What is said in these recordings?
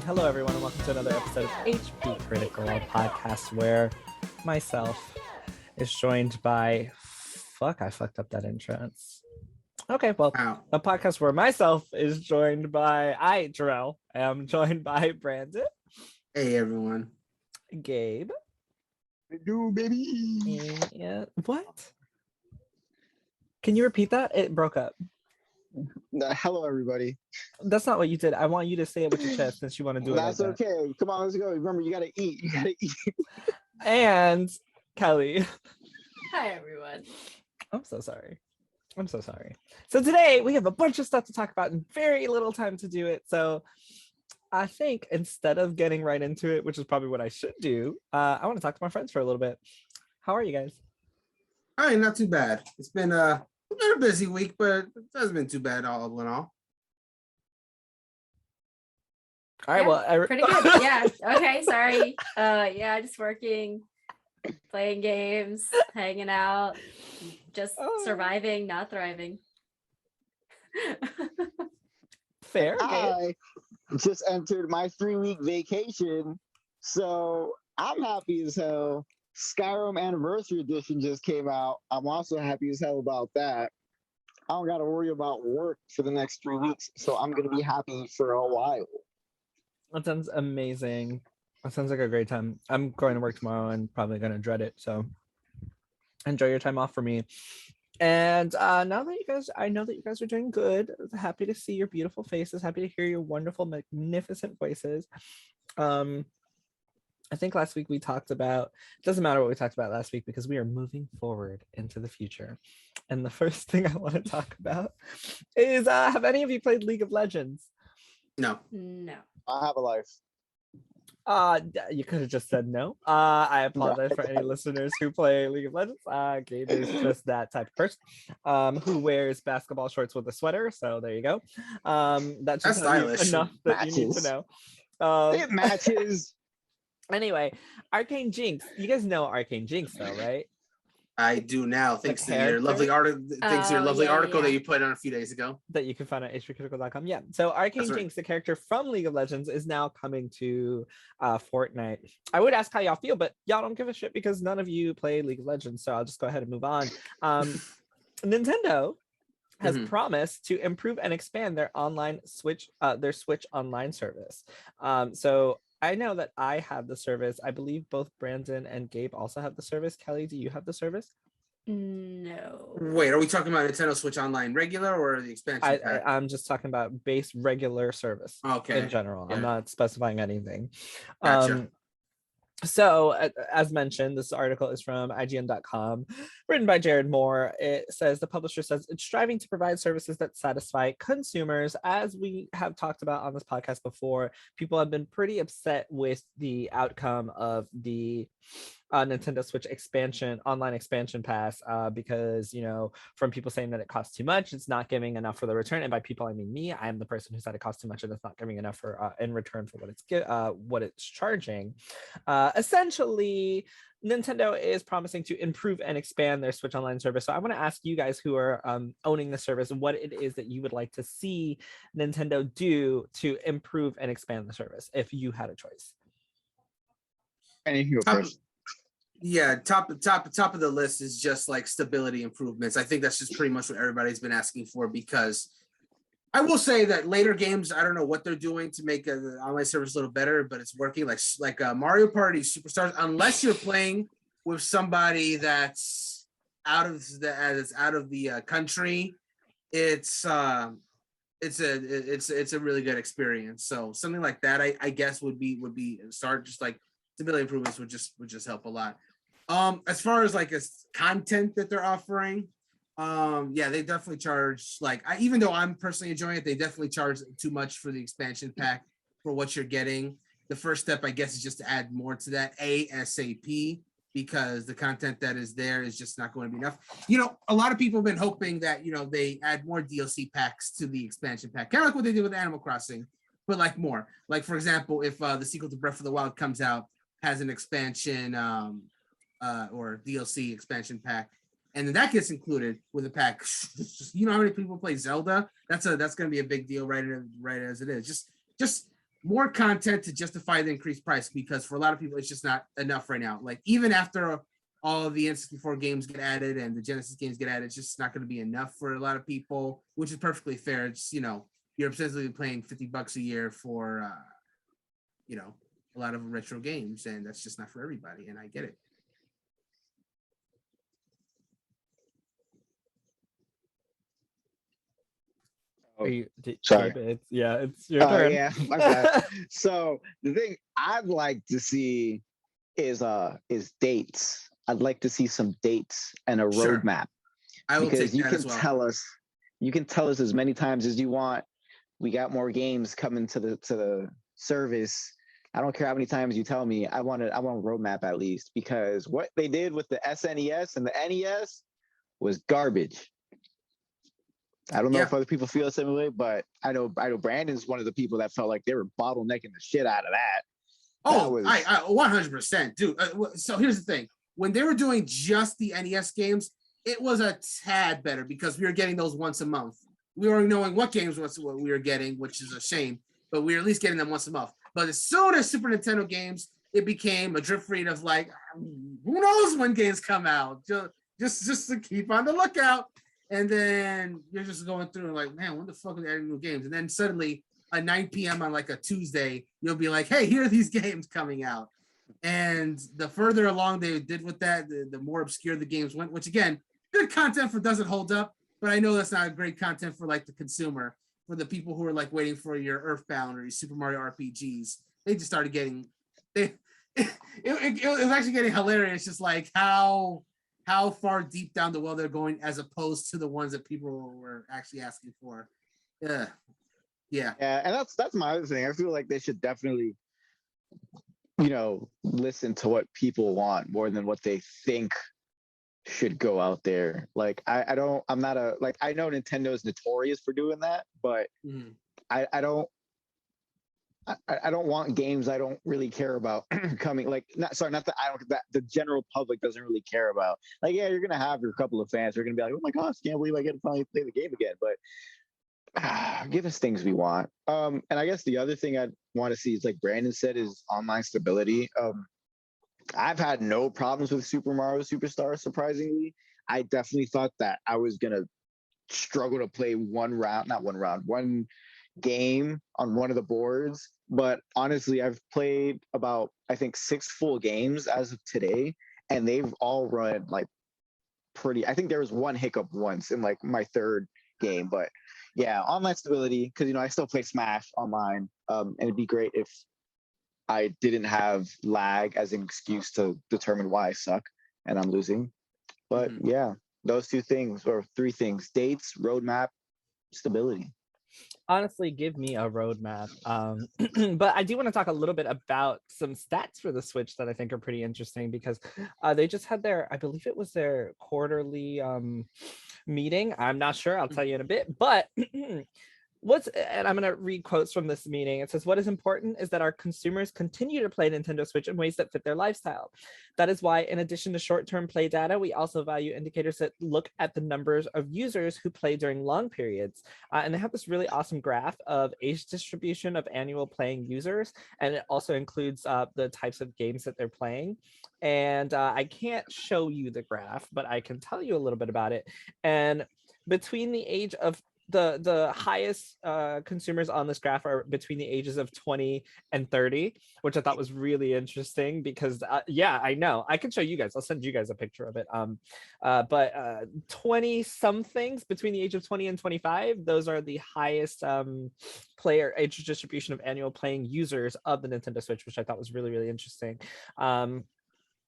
Hello, everyone, and welcome to another episode of HP Critical Podcast, where myself is joined by... Fuck, I fucked up that entrance. Okay, well, a podcast where myself is joined by... Jerel, am joined by Brandon. Hey, everyone. Gabe. What do, baby? Yeah, what? Can you repeat that? It broke up. Hello, everybody. That's not what you did. I want you to say it with your chest since you want to do it. That's like okay. That. Come on, let's go. Remember, you gotta eat. You gotta eat. And Kellie. Hi, everyone. I'm so sorry. So today we have a bunch of stuff to talk about and very little time to do it. So I think instead of getting right into it, which is probably what I should do, I want to talk to my friends for a little bit. How are you guys? All right, not too bad. It's been a busy week, but it hasn't been too bad all in all. All right, well, pretty good. Yeah. Okay. Sorry. Just working, playing games, hanging out, just surviving, not thriving. Fair. I just entered my 3-week vacation, so I'm happy as hell. Skyrim Anniversary Edition just came out. I'm also happy as hell about that. I don't got to worry about work for the next 3 weeks, so I'm going to be happy for a while. That sounds amazing. That sounds like a great time. I'm going to work tomorrow and probably going to dread it. So enjoy your time off for me. And now that I know that you guys are doing good. Happy to see your beautiful faces. Happy to hear your wonderful, magnificent voices. I think last week we talked about, it doesn't matter what we talked about last week because we are moving forward into the future. And the first thing I want to talk about is, have any of you played League of Legends? No. I have a life. You could have just said no. I apologize for any listeners who play League of Legends. Gabe is just that type of person who wears basketball shorts with a sweater. So there you go. That's just stylish. Enough that you need to know. It matches. Anyway, Arcane Jinx. You guys know Arcane Jinx, though, right? I do now, thanks to your lovely article. That you put on a few days ago. That you can find at hpcriticalgaming. Yeah. So Arcane Jinx, the character from League of Legends, is now coming to Fortnite. I would ask how y'all feel, but y'all don't give a shit because none of you play League of Legends. So I'll just go ahead and move on. Nintendo has promised to improve and expand their Switch Online service. So I know that I have the service. I believe both Brandon and Gabe also have the service. Kellie, do you have the service? No. Wait, are we talking about Nintendo Switch Online regular or the expansion pack? I'm just talking about base regular service. Okay. In general. Yeah. I'm not specifying anything. Gotcha. So, as mentioned, this article is from IGN.com, written by Jared Moore. It says, the publisher says it's striving to provide services that satisfy consumers. As we have talked about on this podcast before, people have been pretty upset with the outcome of the Nintendo Switch online expansion pass, because, from people saying that it costs too much, it's not giving enough for the return. And by people, I mean me. I'm the person who said it costs too much and it's not giving enough for in return for what it's charging. Essentially, Nintendo is promising to improve and expand their Switch Online service. So I want to ask you guys who are owning the service what it is that you would like to see Nintendo do to improve and expand the service if you had a choice. Yeah, top of the list is just like stability improvements. I think that's just pretty much what everybody's been asking for, because I will say that later games, I don't know what they're doing to make the online service a little better, but it's working. Like Mario Party Superstars, unless you're playing with somebody that's out of the country, it's a really good experience. So something like that, I guess would be start. Just like stability improvements would just help a lot. As far as like content that they're offering, they definitely charge, even though I'm personally enjoying it, they definitely charge too much for the expansion pack for what you're getting. The first step, I guess, is just to add more to that ASAP, because the content that is there is just not going to be enough. A lot of people have been hoping that, they add more DLC packs to the expansion pack, kind of like what they did with Animal Crossing, but like more. Like, for example, if the sequel to Breath of the Wild comes out, has an expansion or DLC expansion pack, and then that gets included with a pack. You know how many people play Zelda? That's going to be a big deal right as it is. Just more content to justify the increased price, because for a lot of people, it's just not enough right now. Like even after all of the N64 games get added and the Genesis games get added, it's just not going to be enough for a lot of people, which is perfectly fair. It's, you know, you're essentially paying $50 a year for, you know, a lot of retro games, and that's just not for everybody, and I get it. Sorry. It's your turn. Yeah, my bad. So the thing I'd like to see is dates. I'd like to see some dates and a roadmap. I will because take you that can as well. tell us as many times as you want. We got more games coming to the service. I don't care how many times you tell me. I want a roadmap at least, because what they did with the SNES and the NES was garbage. I don't know if other people feel the same way, but I know Brandon's one of the people that felt like they were bottlenecking the shit out of that. I 100%, dude. So here's the thing: when they were doing just the NES games, it was a tad better because we were getting those once a month. We were knowing what games what we were getting, which is a shame, but we were at least getting them once a month. But as soon as Super Nintendo games, it became a drip feed of like, who knows when games come out? Just to keep on the lookout. And then you're just going through and like, man, when the fuck are they adding new games? And then suddenly at 9 p.m. on like a Tuesday, you'll be like, hey, here are these games coming out. And the further along they did with that, the more obscure the games went, which again, good content for doesn't hold up, but I know that's not great content for like the consumer, for the people who are like waiting for your Earthbound or your Super Mario RPGs. They just started getting, it was actually getting hilarious, just like how far deep down the well they're going as opposed to the ones that people were actually asking for. Yeah. And that's my other thing. I feel like they should definitely, you know, listen to what people want more than what they think should go out there. Like I know Nintendo is notorious for doing that, but I don't want games I don't really care about coming. Like, not that the general public doesn't really care about. Like, yeah, you're gonna have your couple of fans who are gonna be like, oh my gosh, can't believe I get to finally play the game again. But give us things we want. And I guess the other thing I'd want to see is, like Brandon said, is online stability. I've had no problems with Super Mario Superstar, surprisingly. I definitely thought that I was gonna struggle to play one game on one of the boards, but honestly I've played about, I think, 6 full games as of today, and they've all run like pretty. I think there was one hiccup once in like my 3rd game, but yeah, online stability, because you know I still play Smash online, and it'd be great if I didn't have lag as an excuse to determine why I suck and I'm losing. But yeah, those 2 things, or 3 things: dates, roadmap, stability. Honestly, give me a roadmap. But I do want to talk a little bit about some stats for the Switch that I think are pretty interesting, because they just had I believe it was their quarterly meeting. I'm not sure. I'll tell you in a bit. But and I'm going to read quotes from this meeting. It says, what is important is that our consumers continue to play Nintendo Switch in ways that fit their lifestyle. That is why, in addition to short-term play data, we also value indicators that look at the numbers of users who play during long periods. And they have this really awesome graph of age distribution of annual playing users. And it also includes the types of games that they're playing. And I can't show you the graph, but I can tell you a little bit about it. And between the age of the highest consumers on this graph are between the ages of 20 and 30, which I thought was really interesting, because yeah, I know I can show you guys. I'll send you guys a picture of it. But 20 somethings between the age of 20 and 25, those are the highest player age distribution of annual playing users of the Nintendo Switch, which I thought was really, really interesting.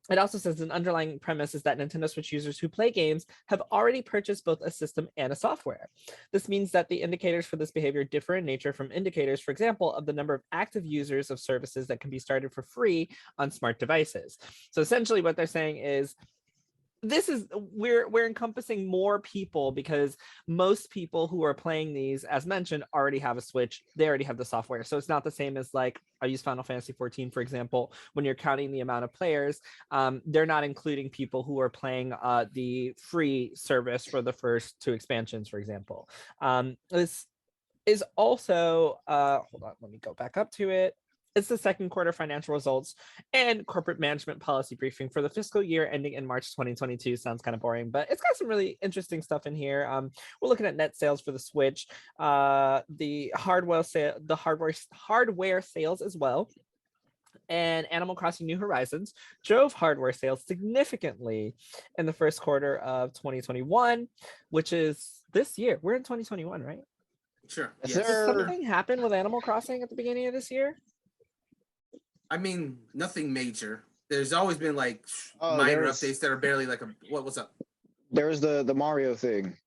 It also says an underlying premise is that Nintendo Switch users who play games have already purchased both a system and a software. This means that the indicators for this behavior differ in nature from indicators, for example, of the number of active users of services that can be started for free on smart devices. So essentially what they're saying is, we're encompassing more people, because most people who are playing these, as mentioned, already have a Switch. They already have the software. So it's not the same as, like, I use Final Fantasy XIV, for example. When you're counting the amount of players, they're not including people who are playing the free service for the first 2 expansions, for example. This is also hold on, let me go back up to it. It's the second quarter financial results and corporate management policy briefing for the fiscal year ending in March 2022. Sounds kind of boring, but it's got some really interesting stuff in here. We're looking at net sales for the Switch, the hardware sales as well. And Animal Crossing New Horizons drove hardware sales significantly in the first quarter of 2021, which is this year. We're in 2021, right? Sure. Yes, Did sir. something happen with Animal Crossing at the beginning of this year? I mean, nothing major. There's always been like Oh, minor there's- updates that are barely like what's up? There's the Mario thing.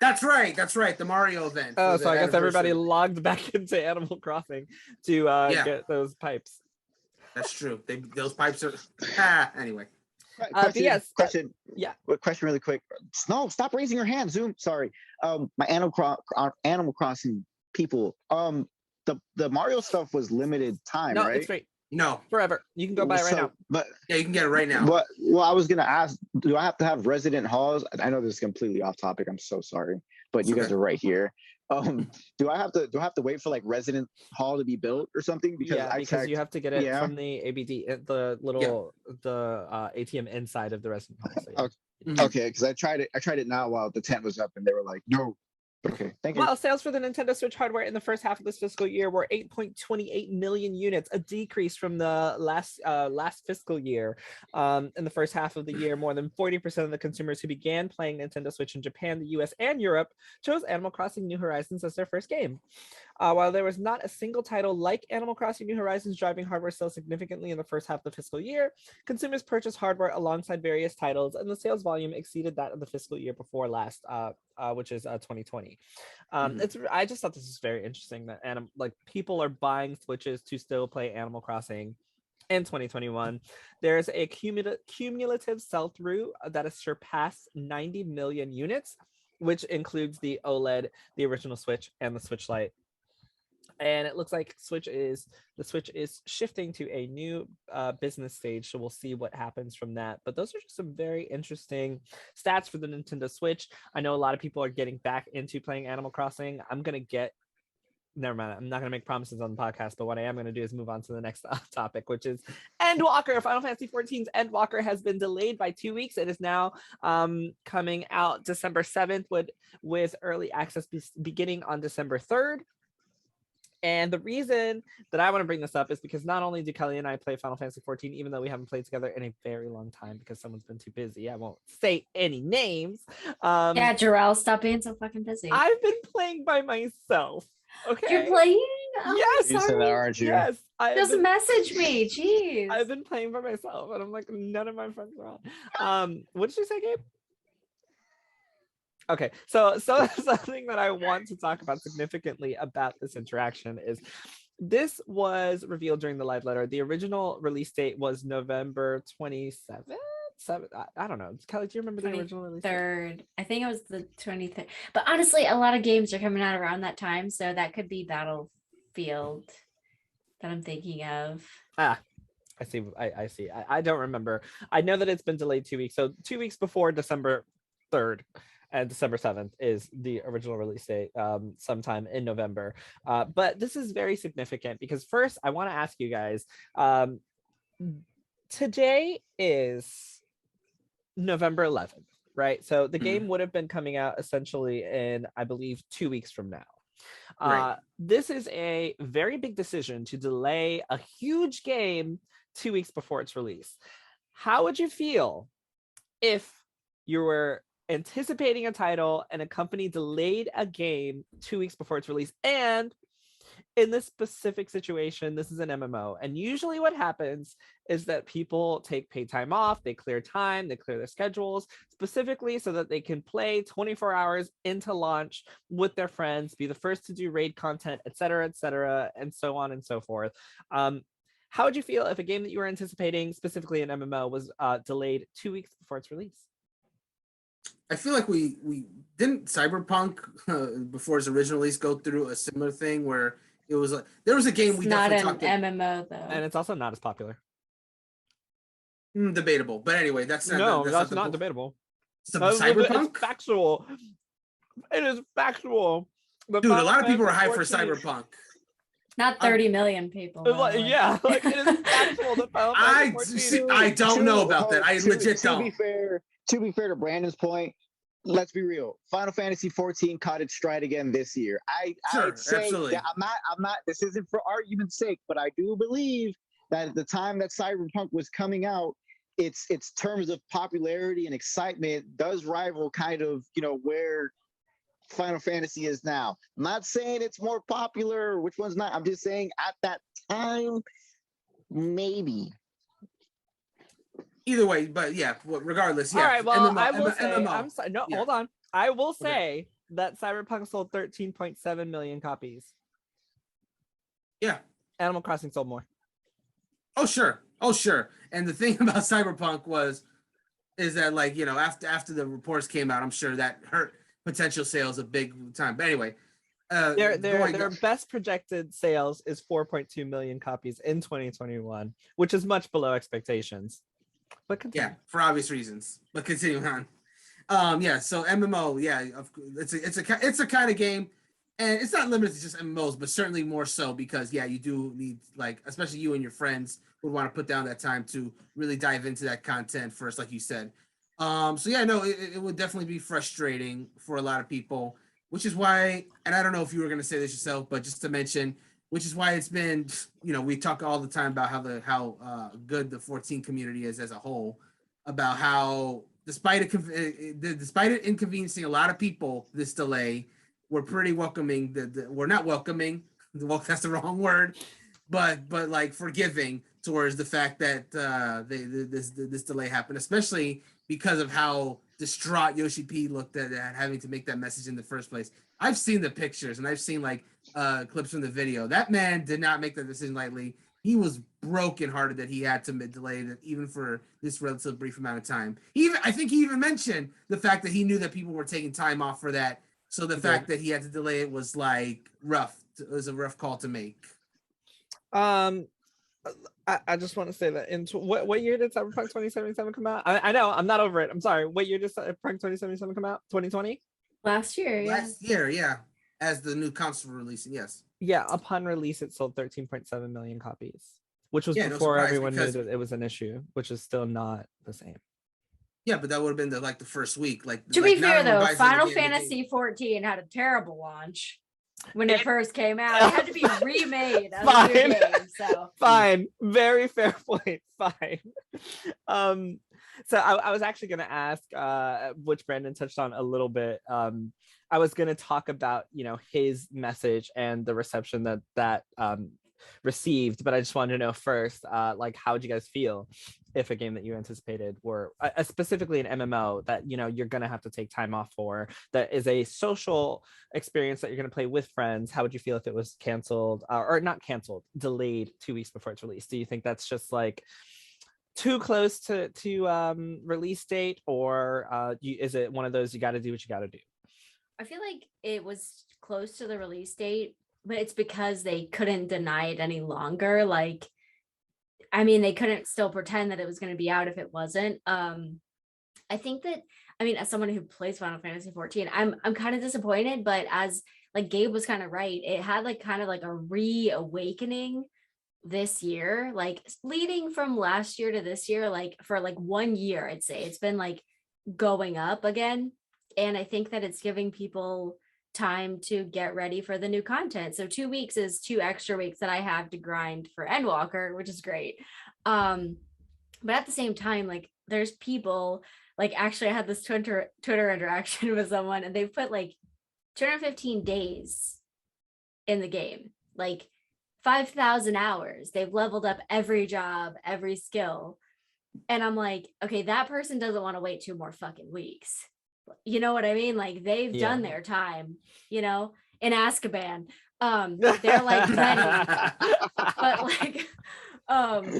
That's right. The Mario event. Oh, for so the I guess everybody anniversary. logged back into Animal Crossing to get those pipes. That's true. Those pipes are anyway. But yes, question. yeah. Question really quick. No, stop raising your hand. Zoom. Sorry. My Animal Crossing people. The Mario stuff was limited time, No, right? it's free No. forever. You can go buy it right now. But Yeah, you can get it right now. well, I was gonna ask, do I have to have resident halls? I know this is completely off topic. I'm so sorry, but you guys are right here. Do I have to wait for like resident hall to be built or something? Because you have to get it from the ABD, the little ATM inside of the resident hall. So, Okay. Okay, because I tried it now while the tent was up, and they were like, no. Okay, thank you. While sales for the Nintendo Switch hardware in the first half of this fiscal year were 8.28 million units, a decrease from the last fiscal year. In the first half of the year, more than 40% of the consumers who began playing Nintendo Switch in Japan, the US, and Europe chose Animal Crossing New Horizons as their first game. While there was not a single title like Animal Crossing New Horizons driving hardware sales significantly in the first half of the fiscal year, consumers purchased hardware alongside various titles, and the sales volume exceeded that of the fiscal year before last, which is 2020. I just thought this was very interesting that people are buying Switches to still play Animal Crossing in 2021. There's a cumulative sell-through that has surpassed 90 million units, which includes the OLED, the original Switch, and the Switch Lite. And it looks like the Switch is shifting to a new business stage, so we'll see what happens from that. But those are just some very interesting stats for the Nintendo Switch. I know a lot of people are getting back into playing Animal Crossing. Never mind, I'm not going to make promises on the podcast, but what I am going to do is move on to the next topic, which is Endwalker. Final Fantasy XIV's Endwalker has been delayed by 2 weeks. It is now coming out December 7th with early access beginning on December 3rd. And the reason that I want to bring this up is because not only do Kellie and I play Final Fantasy XIV, even though we haven't played together in a very long time because someone's been too busy. I won't say any names. Yeah, Jerel, stop being so fucking busy. I've been playing by myself. Okay. You're playing? Oh, yes. You said that, aren't you? Yes. Just message me. Jeez. I've been playing by myself, and I'm like, none of my friends are on. What did you say, Gabe? Okay, so something that I want to talk about significantly about this interaction is this was revealed during the live letter. The original release date was November 27th. I don't know. Kellie, do you remember the original release date? 23rd. I think it was the 23rd. But honestly, a lot of games are coming out around that time, so that could be Battlefield that I'm thinking of. I see. I see. I don't remember. I know that it's been delayed 2 weeks. So 2 weeks before December 3rd. And December 7th is the original release date, sometime in November. But this is very significant because first, I want to ask you guys, today is November 11th, right? So the game would have been coming out essentially in, I believe, 2 weeks from now. Right. This is a very big decision to delay a huge game 2 weeks before its release. How would you feel if you were anticipating a title and a company delayed a game 2 weeks before its release? And in this specific situation, this is an MMO, and usually what happens is that people take paid time off, they clear time, they clear their schedules specifically so that they can play 24 hours into launch with their friends, be the first to do raid content, etc., and so on and so forth. How would you feel if a game that you were anticipating, specifically an MMO, was delayed 2 weeks before its release? I feel like we didn't Cyberpunk before its original release go through a similar thing where it was like there was a game we not definitely an talked MMO though, and it's also not as popular. Debatable, but anyway, that's not debatable. Cyberpunk. It's factual. It is factual. But Dude, a Final lot of people are Fantasy hyped for 14 Cyberpunk. Not 30 million people. Yeah, like it is factual that Final Fantasy 14 I don't know about that. I legit to don't. To be fair to Brandon's point, let's be real. Final Fantasy 14 caught its stride again this year. Sure, I'd say absolutely. that I'm not. This isn't for argument's sake, but I do believe that at the time that Cyberpunk was coming out, its terms of popularity and excitement does rival kind of where Final Fantasy is now. I'm not saying it's more popular, which one's not. I'm just saying at that time, maybe. Either way, but yeah, regardless, yeah. All right, well, MMO, I will say, MMO. I'm sorry, no, Yeah. hold on. I will say that Cyberpunk sold 13.7 million copies. Yeah. Animal Crossing sold more. Oh sure. And the thing about Cyberpunk is that like after the reports came out, I'm sure that hurt potential sales a big time. But anyway, their best projected sales is 4.2 million copies in 2021, which is much below expectations. But continue. Yeah, for obvious reasons. But continuing on. So MMO, yeah, it's a kind of game, and it's not limited to just MMOs, but certainly more so because you do need, like, especially you and your friends would want to put down that time to really dive into that content first, like you said. It would definitely be frustrating for a lot of people, which is why, and I don't know if you were going to say this yourself, but just to mention, which is why it's been, we talk all the time about how good the 14 community is as a whole, about how despite it inconveniencing a lot of people, this delay, we're pretty welcoming. We're not welcoming. Well, that's the wrong word, but like forgiving towards the fact that this delay happened, especially because of how distraught Yoshi P looked at having to make that message in the first place. I've seen the pictures and I've seen like clips from the video. That man did not make that decision lightly. He was brokenhearted that he had to delay that even for this relatively brief amount of time. I think he even mentioned the fact that he knew that people were taking time off for that. So the fact that he had to delay it was like rough. It was a rough call to make. I just want to say that what year did Cyberpunk 2077 come out? I know I'm not over it. I'm sorry. What year did Cyberpunk 2077 come out? 2020? Last year, yeah. Last year, yeah. As the new console releasing, yes. Yeah, upon release, it sold 13.7 million copies, which was before everyone knew that it was an issue, which is still not the same. Yeah, but that would have been the first week. To be fair, though, Final Fantasy XIV had a terrible launch when it first came out. It had to be remade as a new game. So fine, very fair point. Fine. So I was actually going to ask, which Brandon touched on a little bit. I was going to talk about his message and the reception that received, but I just wanted to know first, like, how would you guys feel if a game that you anticipated were specifically an MMO that you're going to have to take time off for, that is a social experience that you're going to play with friends? How would you feel if it was canceled or not canceled, delayed 2 weeks before its release? Do you think that's just like too close to release date, or is it one of those you got to do what you got to do? I feel like it was close to the release date, but it's because they couldn't deny it any longer. Like, I mean, they couldn't still pretend that it was going to be out if it wasn't. I think that, as someone who plays Final Fantasy XIV, I'm kind of disappointed, but as like Gabe was kind of right, it had like kind of like a reawakening this year, like leading from last year to this year, like for like 1 year, I'd say it's been like going up again. And I think that it's giving people time to get ready for the new content. So 2 weeks is 2 extra weeks that I have to grind for Endwalker, which is great. But at the same time, like there's people, like actually I had this Twitter interaction with someone, and they've put like 215 days in the game, like 5,000 hours. They've leveled up every job, every skill. And I'm like, okay, that person doesn't want to wait 2 more fucking weeks. You know what I mean? Like they've done their time, in Azkaban. They're like ready. But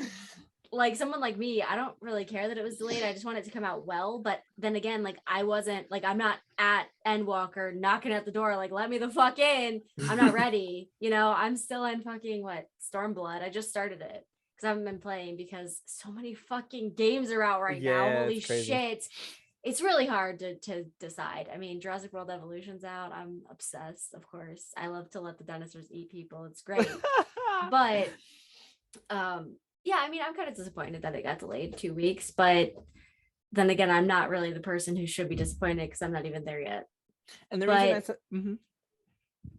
like someone like me, I don't really care that it was delayed. I just want it to come out well. But then again, like I wasn't like, I'm not at Endwalker knocking at the door like, let me the fuck in. I'm not ready. I'm still in fucking Stormblood. I just started it because I haven't been playing because so many fucking games are out right now. Holy shit. it's really hard to decide. I mean, Jurassic World Evolution's out. I'm obsessed, of course. I love to let the dinosaurs eat people. It's great. But yeah, I mean, I'm kind of disappointed that it got delayed 2 weeks, but then again, I'm not really the person who should be disappointed because I'm not even there yet. And the But reason I said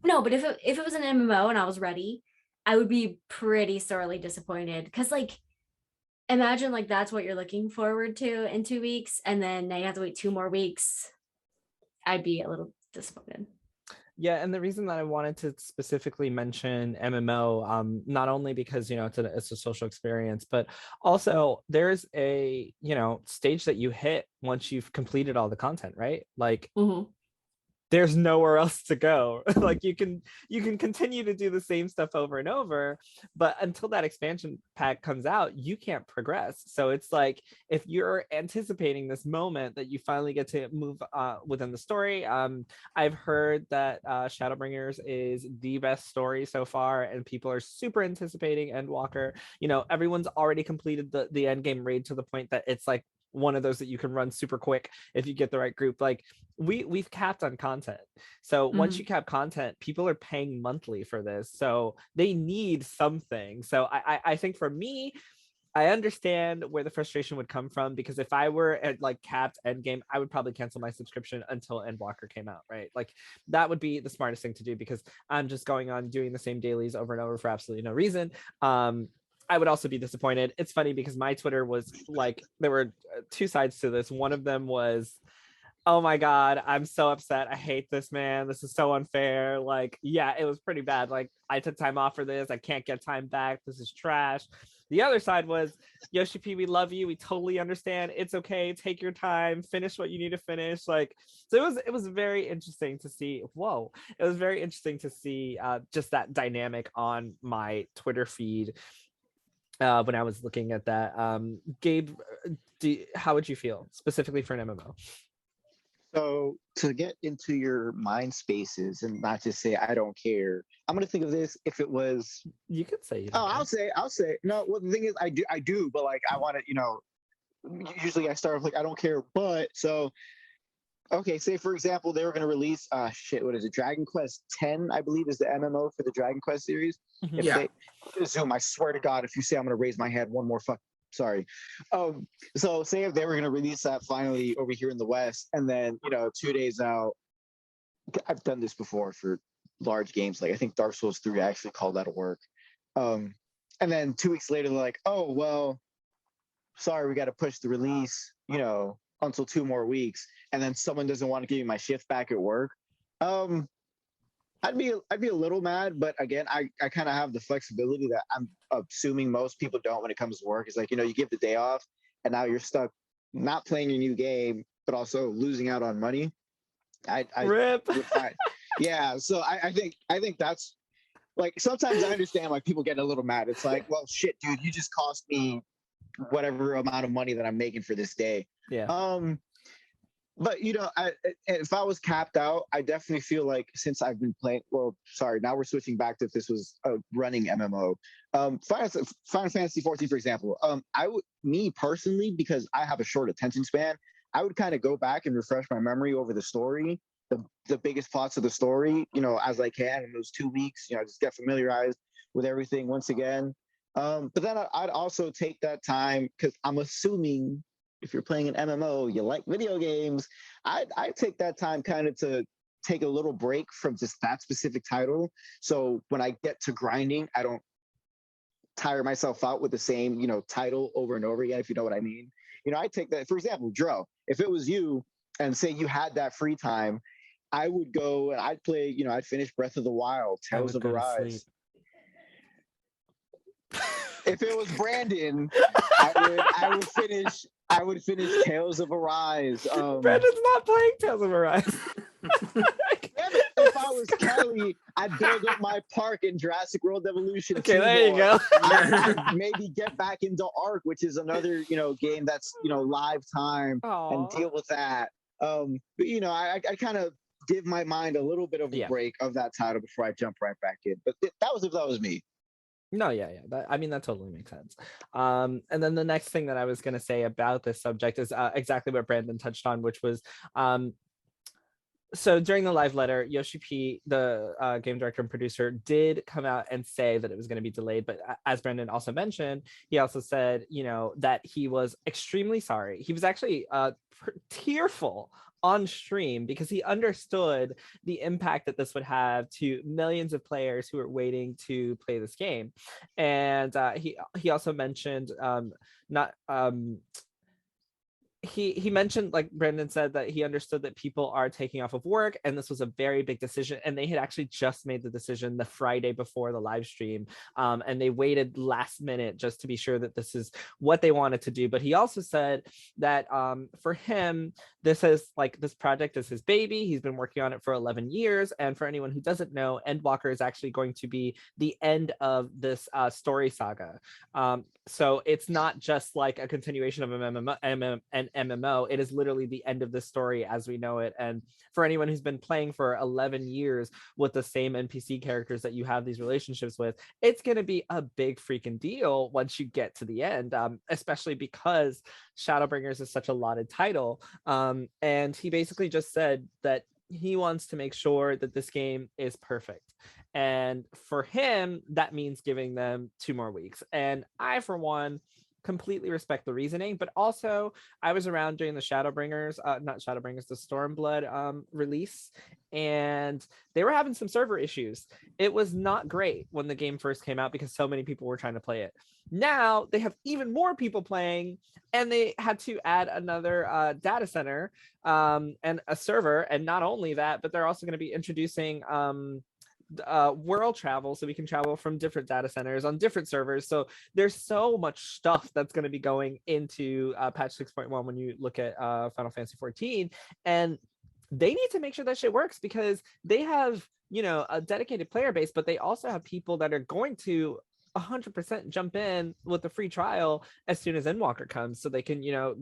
no, but if it was an MMO and I was ready, I would be pretty sorely disappointed because like imagine like that's what you're looking forward to in 2 weeks, and then now you have to wait 2 more weeks. I'd be a little disappointed. Yeah, and the reason that I wanted to specifically mention MMO, not only because it's a social experience, but also there's a stage that you hit once you've completed all the content, right? Like there's nowhere else to go. Like you can continue to do the same stuff over and over, but until that expansion pack comes out, you can't progress. So it's like if you're anticipating this moment that you finally get to move within the story, I've heard that Shadowbringers is the best story so far, and people are super anticipating Endwalker. Everyone's already completed the end game raid to the point that it's like one of those that you can run super quick if you get the right group. Like we've capped on content, so once you cap content, people are paying monthly for this, so they need something. So I think for me, I understand where the frustration would come from, because if I were at like capped endgame, I would probably cancel my subscription until Endwalker came out, right? Like that would be the smartest thing to do, because I'm just going on doing the same dailies over and over for absolutely no reason. I would also be disappointed. It's funny because my Twitter was like, there were two sides to this. One of them was, oh my God, I'm so upset. I hate this, man. This is so unfair. Like, yeah, it was pretty bad. Like, I took time off for this. I can't get time back. This is trash. The other side was, Yoshi P, we love you. We totally understand. It's okay. Take your time. Finish what you need to finish. Like, so it was very interesting to see. Whoa. It was very interesting to see just that dynamic on my Twitter feed. When I was looking at that. Gabe, how would you feel specifically for an MMO? So to get into your mind spaces and not just say I don't care, I'm gonna think of this if it was. You could say. I'll say no. Well, the thing is, I do, but like I want to, usually I start with like I don't care, but so. Okay, say for example, they were going to release, what is it? Dragon Quest X, I believe, is the MMO for the Dragon Quest series. Yeah. Zoom, I swear to God, if you say I'm going to raise my hand one more sorry. So say if they were going to release that finally over here in the West, and then 2 days out, I've done this before for large games, like I think Dark Souls 3 actually called that a work. And then 2 weeks later, they're like, oh well, sorry, we got to push the release, until 2 more weeks, and then someone doesn't want to give me my shift back at work. I'd be a little mad, but again, I kind of have the flexibility that I'm assuming most people don't when it comes to work. It's like, you give the day off and now you're stuck not playing your new game, but also losing out on money. Rip. Yeah. So I think that's like, sometimes I understand why people get a little mad. It's like, well, shit, dude, you just cost me whatever amount of money that I'm making for this day. Yeah. But if I was capped out, I definitely feel like since I've been playing, well, sorry, now we're switching back to if this was a running MMO. Final Fantasy XIV, for example. Me personally, because I have a short attention span, I would kind of go back and refresh my memory over the story, the biggest plots of the story, as I can in those 2 weeks. Just get familiarized with everything once again. But then I'd also take that time, because I'm assuming if you're playing an MMO, you like video games. I'd take that time kind of to take a little break from just that specific title. So when I get to grinding, I don't tire myself out with the same, title over and over again, if you know what I mean. I take that, for example, Jerel, if it was you and say you had that free time, I would go and I'd play, I'd finish Breath of the Wild, Tales of Arise. If it was Brandon, I would finish Tales of Arise. Brandon's not playing Tales of Arise. If I was Kellie, I'd build up my park in Jurassic World Evolution. Okay, there you go. I'd maybe get back into Ark, which is another game that's live time. Aww. And deal with that. But I kind of give my mind a little bit of a break of that title before I jump right back in. But that was if that was me. No, yeah. That totally makes sense. And then the next thing that I was going to say about this subject is exactly what Brandon touched on, which was so during the live letter, Yoshi P, the game director and producer, did come out and say that it was going to be delayed. But as Brandon also mentioned, he also said, that he was extremely sorry. He was actually tearful on stream because he understood the impact that this would have to millions of players who are waiting to play this game. And he also mentioned not he mentioned, like Brandon said, that he understood that people are taking off of work and this was a very big decision, and they had actually just made the decision the Friday before the live stream, and they waited last minute just to be sure that this is what they wanted to do. But he also said that for him, this project is his baby. He's been working on it for 11 years, and for anyone who doesn't know, Endwalker is actually going to be the end of this story saga. So it's not just like a continuation of an MMO. It is literally the end of the story as we know it. And for anyone who's been playing for 11 years with the same NPC characters that you have these relationships with, it's going to be a big freaking deal once you get to the end, especially because Shadowbringers is such a lauded title. And he basically just said that he wants to make sure that this game is perfect. And for him, that means giving them 2 more weeks. And I, for one, completely respect the reasoning, but also I was around during the the Stormblood release, and they were having some server issues. It was not great when the game first came out because so many people were trying to play it. Now they have even more people playing, and they had to add another data center and a server. And not only that, but they're also going to be introducing world travel, so we can travel from different data centers on different servers. So there's so much stuff that's going to be going into patch 6.1 when you look at Final Fantasy XIV, and they need to make sure that shit works because they have a dedicated player base, but they also have people that are going to 100% jump in with the free trial as soon as Endwalker comes, so they can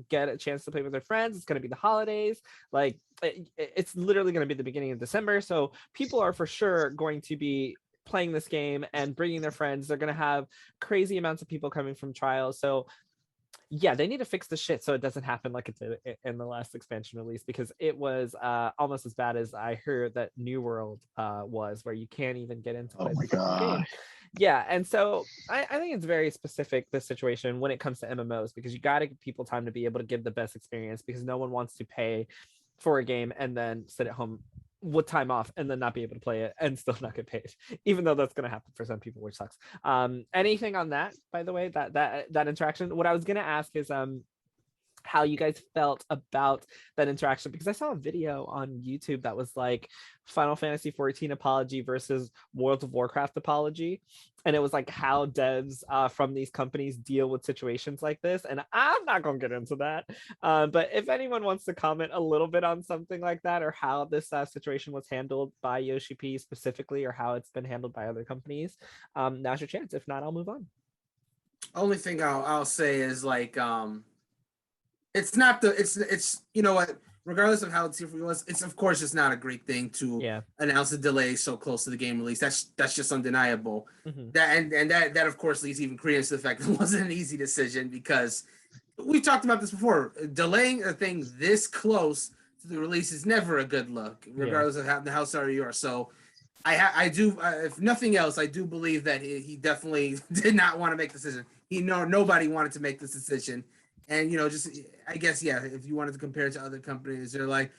get a chance to play with their friends. It's going to be the holidays, like it's literally going to be the beginning of December, so people are for sure going to be playing this game and bringing their friends. They're going to have crazy amounts of people coming from trials. So yeah, they need to fix the shit so it doesn't happen like it did in the last expansion release, because it was almost as bad as I heard that New World was, where you can't even get into Oh my the game. gosh. Yeah, and so I think it's very specific, this situation, when it comes to MMOs, because you got to give people time to be able to give the best experience, because no one wants to pay for a game and then sit at home with time off and then not be able to play it and still not get paid, even though that's going to happen for some people, which sucks. Anything on that, by the way, that interaction? What I was going to ask is how you guys felt about that interaction, because I saw a video on YouTube that was like Final Fantasy XIV apology versus World of Warcraft apology, and it was like how devs from these companies deal with situations like this. And I'm not gonna get into that, but if anyone wants to comment a little bit on something like that, or how this situation was handled by Yoshi P specifically, or how it's been handled by other companies, now's your chance. If not, I'll move on. Only thing I'll say is like it's not it's you know what, regardless of how it's here for you, it's of course it's not a great thing to announce a delay so close to the game release. That's just undeniable. Mm-hmm. That of course leads even credence to the fact that it wasn't an easy decision, because we've talked about this before. Delaying a thing this close to the release is never a good look, regardless of how sorry you are. So I do, if nothing else, I do believe that he definitely did not want to make the decision. Nobody wanted to make this decision. And, just, I guess, yeah, if you wanted to compare it to other companies, they're like,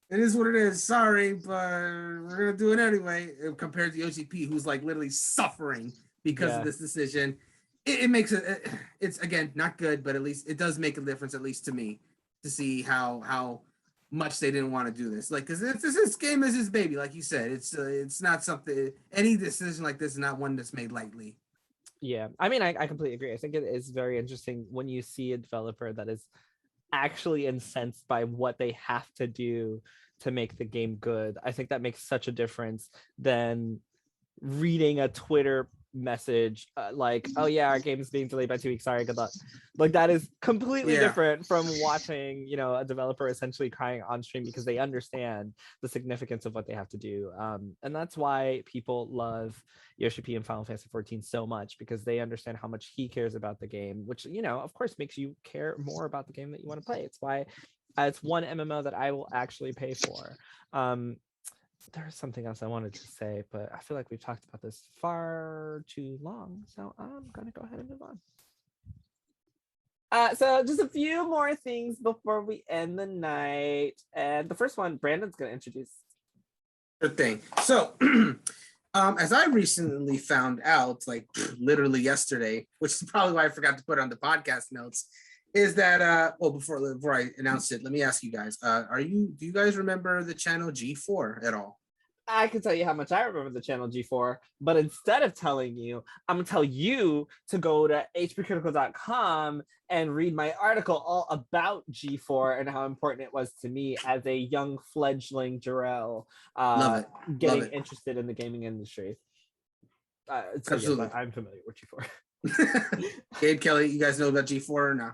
it is what it is. Sorry, but we're going to do it anyway. Compared to OGP, who's like literally suffering because of this decision. It makes it, it's, again, not good, but at least it does make a difference, at least to me, to see how much they didn't want to do this. Like, because this game is his baby, like you said. It's not something, any decision like this is not one that's made lightly. Yeah, I mean, I completely agree. I think it is very interesting when you see a developer that is actually incensed by what they have to do to make the game good. I think that makes such a difference than reading a Twitter message like, oh yeah, our game is being delayed by 2 weeks, sorry, good luck. Like that is completely different from watching, you know, a developer essentially crying on stream because they understand the significance of what they have to do. And that's why people love Yoshi P and Final Fantasy XIV so much, because they understand how much he cares about the game, which, you know, of course makes you care more about the game that you want to play. It's why it's one MMO that I will actually pay for. There's something else I wanted to say, but I feel like we've talked about this far too long, so I'm gonna go ahead and move on. So just a few more things before we end the night, and the first one, Brandon's gonna introduce. Good thing. So, as I recently found out, like literally yesterday, which is probably why I forgot to put on the podcast notes, is that well, before I announced it, let me ask you guys, do you guys remember the channel G4 at all? I can tell you how much I remember the channel G4, but instead of telling you, I'm gonna tell you to go to hpcriticalgaming and read my article all about G4 and how important it was to me as a young fledgling Jerel, getting interested in the gaming industry. So Absolutely. Yes, I'm familiar with G4. Gabe, Kellie, you guys know about G4 or no?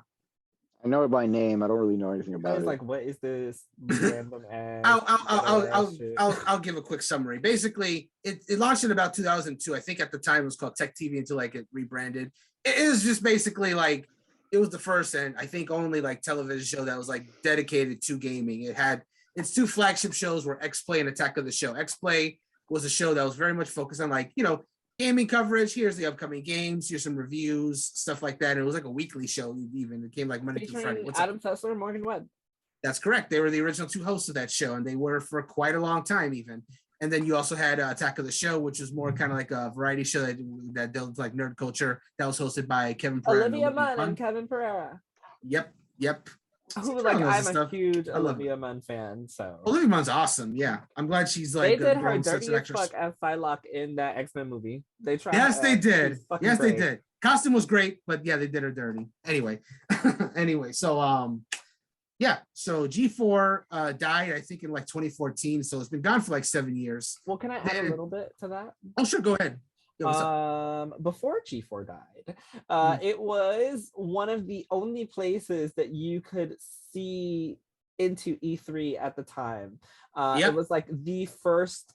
I know it by name. I don't really know anything about I was it. like, what is this random ass? I'll give a quick summary. Basically, it launched in about 2002. I think at the time it was called Tech TV until like it rebranded. It is just basically like, it was the first and I think only like television show that was like dedicated to gaming. It had its 2 flagship shows were X Play and Attack of the Show. X Play was a show that was very much focused on like, you know, gaming coverage. Here's the upcoming games. Here's some reviews, stuff like that. And it was like a weekly show. Even it came like Monday through Friday. Adam Sessler, Morgan Webb. That's correct. They were the original 2 hosts of that show, and they were for quite a long time, even. And then you also had Attack of the Show, which was more kind of like a variety show that dealt with like nerd culture. That was hosted by Kevin Pereira. Olivia Munn and Kevin Pereira. Yep. Who, like, I'm a huge Olivia Munn fan, so Olivia Munn's awesome. Yeah, I'm glad she's like. They did her dirty as fuck as Psylocke in that X-Men movie. They tried. Yes, they did. Yes, great. they did. Costume was great, but yeah, they did her dirty. Anyway, so yeah, so G4 died, I think, in like 2014. So it's been gone for like 7 years. Well, can I add a little bit to that? Oh, sure, go ahead. Before G4 died, it was one of the only places that you could see into E3 at the time. It was like the first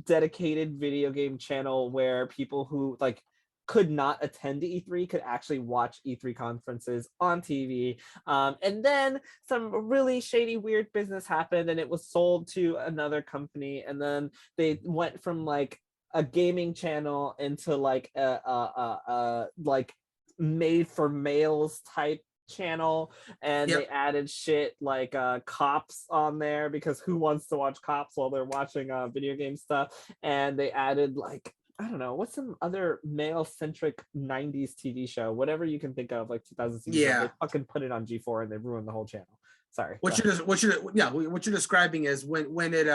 dedicated video game channel where people who like could not attend E3 could actually watch E3 conferences on TV. And then some really shady, weird business happened and it was sold to another company. And then they went from like a gaming channel into like a like made for males type channel, and they added shit like cops on there because who wants to watch cops while they're watching video game stuff. And they added like, I don't know, what's some other male-centric 90s TV show, whatever you can think of, like 2000s. Yeah, they fucking put it on G4 and they ruined the whole channel. Sorry. What you're describing is when it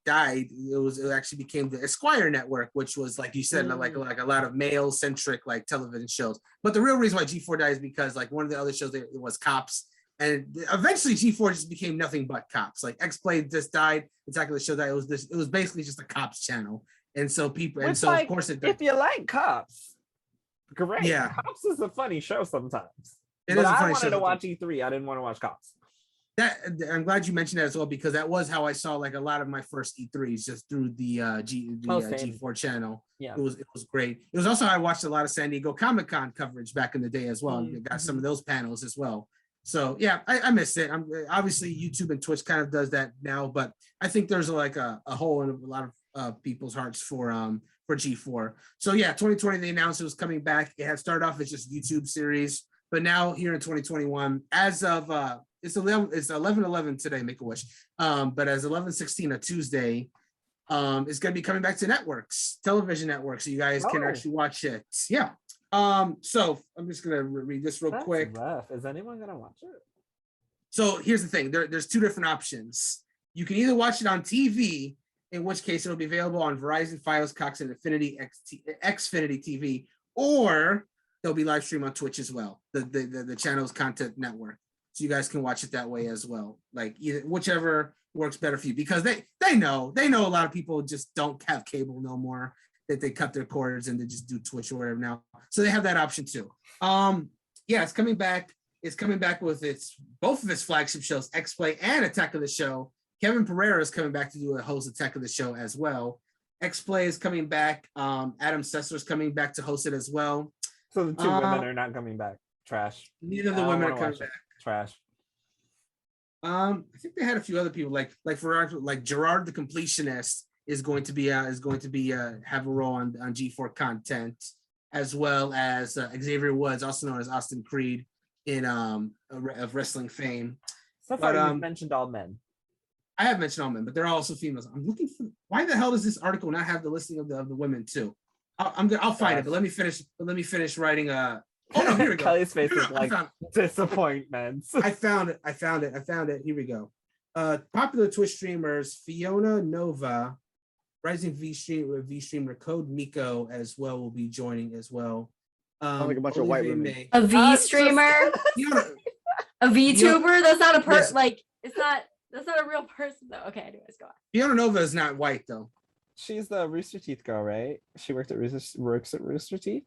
died, it actually became the Esquire network, which was like you said, like a lot of male centric like television shows. But the real reason why G4 died is because like one of the other shows it was Cops, and eventually G4 just became nothing but Cops. Like X Play just died, Attack of the Show died. It was basically just a Cops channel, and so people and so of course if you like Cops, great. Yeah, Cops is a funny show sometimes. But I wanted to watch E3. I didn't want to watch Cops. I'm glad you mentioned that as well, because that was how I saw like a lot of my first E3s, just through the G4 channel. Yeah, it was great. It was also how I watched a lot of San Diego Comic-Con coverage back in the day as well. And got some of those panels as well. So yeah, I missed it. Obviously YouTube and Twitch kind of does that now, but I think there's like a hole in a lot of people's hearts for G4. So yeah, 2020 they announced it was coming back. It had started off as just YouTube series. But now here in 2021, as of it's 11/11 today, Make-A-Wish. But as 11/16 a Tuesday, it's gonna be coming back to networks, television networks, so you guys can actually watch it. Yeah. So I'm just gonna read this real quick. Rough. Is anyone gonna watch it? So here's the thing: there's 2 different options. You can either watch it on TV, in which case it'll be available on Verizon, Fios, Cox, and Xfinity TV, or there'll be live stream on Twitch as well, the channel's content network. So you guys can watch it that way as well. Like whichever works better for you, because they know a lot of people just don't have cable no more. that they cut their cords and they just do Twitch or whatever now. So they have that option too. Yeah, it's coming back. It's coming back with both of its flagship shows, X Play and Attack of the Show. Kevin Pereira is coming back to do a host Attack of the Show as well. X Play is coming back. Adam Sessler is coming back to host it as well. So the two women are not coming back. Trash. Neither of the women are coming back. Trash. I think they had a few other people like Gerard the Completionist is going to be have a role on G4 content, as well as Xavier Woods, also known as Austin Creed in of wrestling fame. So far, you've mentioned all men. I have mentioned all men, but they're also females. I'm looking for why the hell does this article not have the listing of the women too? I'll find it, but let me finish writing. Oh no, here we go. Kellie's face is like disappointment. I found it. Here we go. Popular Twitch streamers Fiona Nova, rising V streamer Code Miko as well will be joining as well. Like a bunch of white women. A V streamer, a VTuber. That's not a person. Like it's not. That's not a real person though. Okay, anyways, go on. Fiona Nova is not white though. She's the Rooster Teeth girl, right? She works at Rooster Teeth.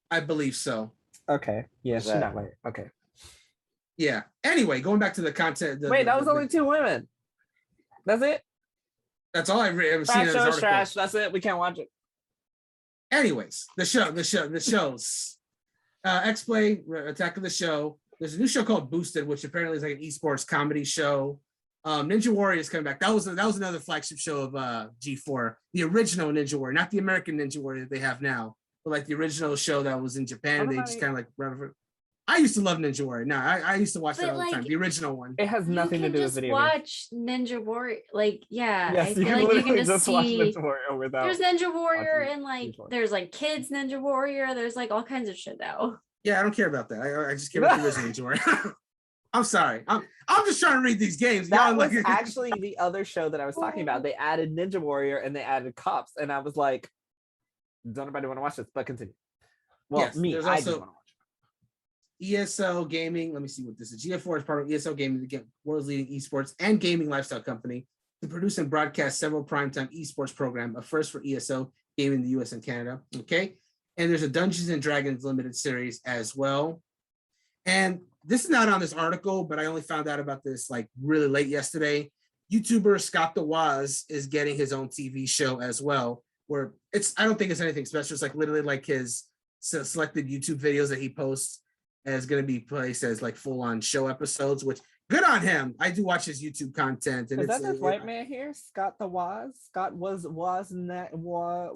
I believe so. Okay. Yeah, she's not white. Okay. Yeah. Anyway, going back to the content. That was only two women. That's it. That's all I've ever seen. Trash. That's it. We can't watch it. Anyways, the shows. X-Play, Attack of the Show. There's a new show called Boosted, which apparently is like an esports comedy show. Ninja Warrior is coming back. That was another flagship show of G4, the original Ninja Warrior, not the American Ninja Warrior that they have now, but like the original show that was in Japan. They just kind of like. I used to love Ninja Warrior. No, I used to watch that all the time. The original one. It has nothing to do with video. Watch Ninja Warrior, Yes, I feel like you can just watch see. Ninja Warrior without. There's Ninja Warrior and there's kids Ninja Warrior. There's all kinds of shit now. Yeah, I don't care about that. I just care about the original Ninja Warrior. I'm sorry. I'm just trying to read these games. That was actually the other show that I was talking about. They added Ninja Warrior and they added Cops, and I was like, "Don't nobody want to watch this?" But continue. Well, yes, me, I do want to watch it. ESL Gaming. Let me see what this is. GF4 is part of ESL Gaming, the world's leading esports and gaming lifestyle company, to produce and broadcast several primetime esports programs, a first for ESL Gaming in the US and Canada. Okay, and there's a Dungeons and Dragons limited series as well. And this is not on this article, but I only found out about this really late yesterday. YouTuber Scott the Waz is getting his own TV show as well, where I don't think it's anything special. It's literally his selected YouTube videos that he posts is going to be placed as full-on show episodes, which good on him. I do watch his YouTube content. And is that this white man here? Scott the Waz? Scott Wozniak?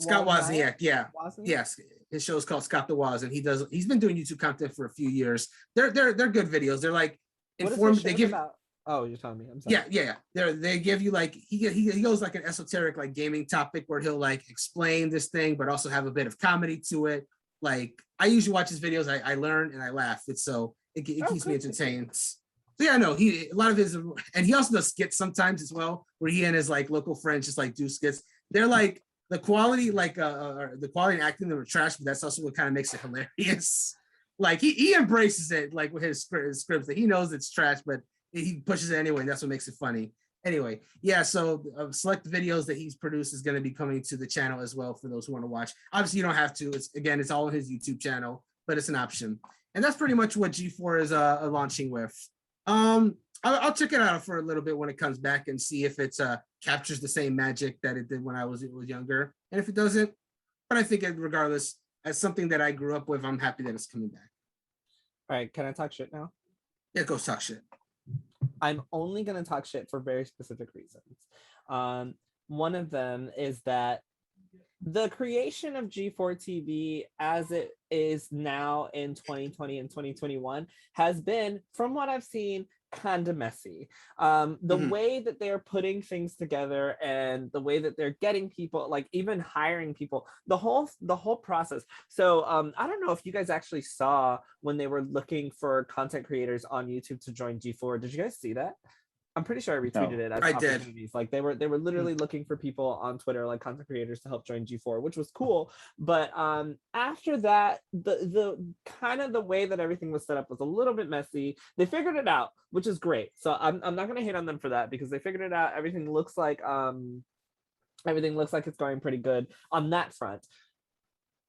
Scott Wozniak, yeah. Wozniak? Yes. His show is called Scott the Waz, and he's been doing YouTube content for a few years. They're good videos. They're informative. They give about? Oh, you're telling me. I'm sorry. Yeah. They give you he goes an esoteric gaming topic where he'll explain this thing, but also have a bit of comedy to it. I usually watch his videos. I learn and I laugh. It keeps me entertained. So yeah, no, a lot of his, and he also does skits sometimes as well, where he and his local friends just do skits. They're the quality, the quality and acting, they were trash, but that's also what kind of makes it hilarious. He embraces it with his scripts that he knows it's trash, but he pushes it anyway, and that's what makes it funny. Anyway, yeah, so select videos that he's produced is going to be coming to the channel as well for those who want to watch. Obviously, you don't have to. It's all on his YouTube channel, but it's an option. And that's pretty much what G4 is launching with. I'll check it out for a little bit when it comes back and see if it captures the same magic that it did when I was younger. And if it doesn't, but I think regardless, as something that I grew up with, I'm happy that it's coming back. All right, can I talk shit now? Yeah, go talk shit. I'm only going to talk shit for very specific reasons. One of them is that the creation of G4 TV as it is now in 2020 and 2021 has been, from what I've seen, kind of messy. The way that they're putting things together and the way that they're getting people, even hiring people, the whole process. So I don't know if you guys actually saw when they were looking for content creators on YouTube to join G4. Did you guys see that? I'm pretty sure I retweeted it. As I did. They were literally looking for people on Twitter, content creators to help join G4, which was cool. But after that, the kind of the way that everything was set up was a little bit messy. They figured it out, which is great. So I'm not gonna hate on them for that because they figured it out. Everything looks like Everything looks like it's going pretty good on that front.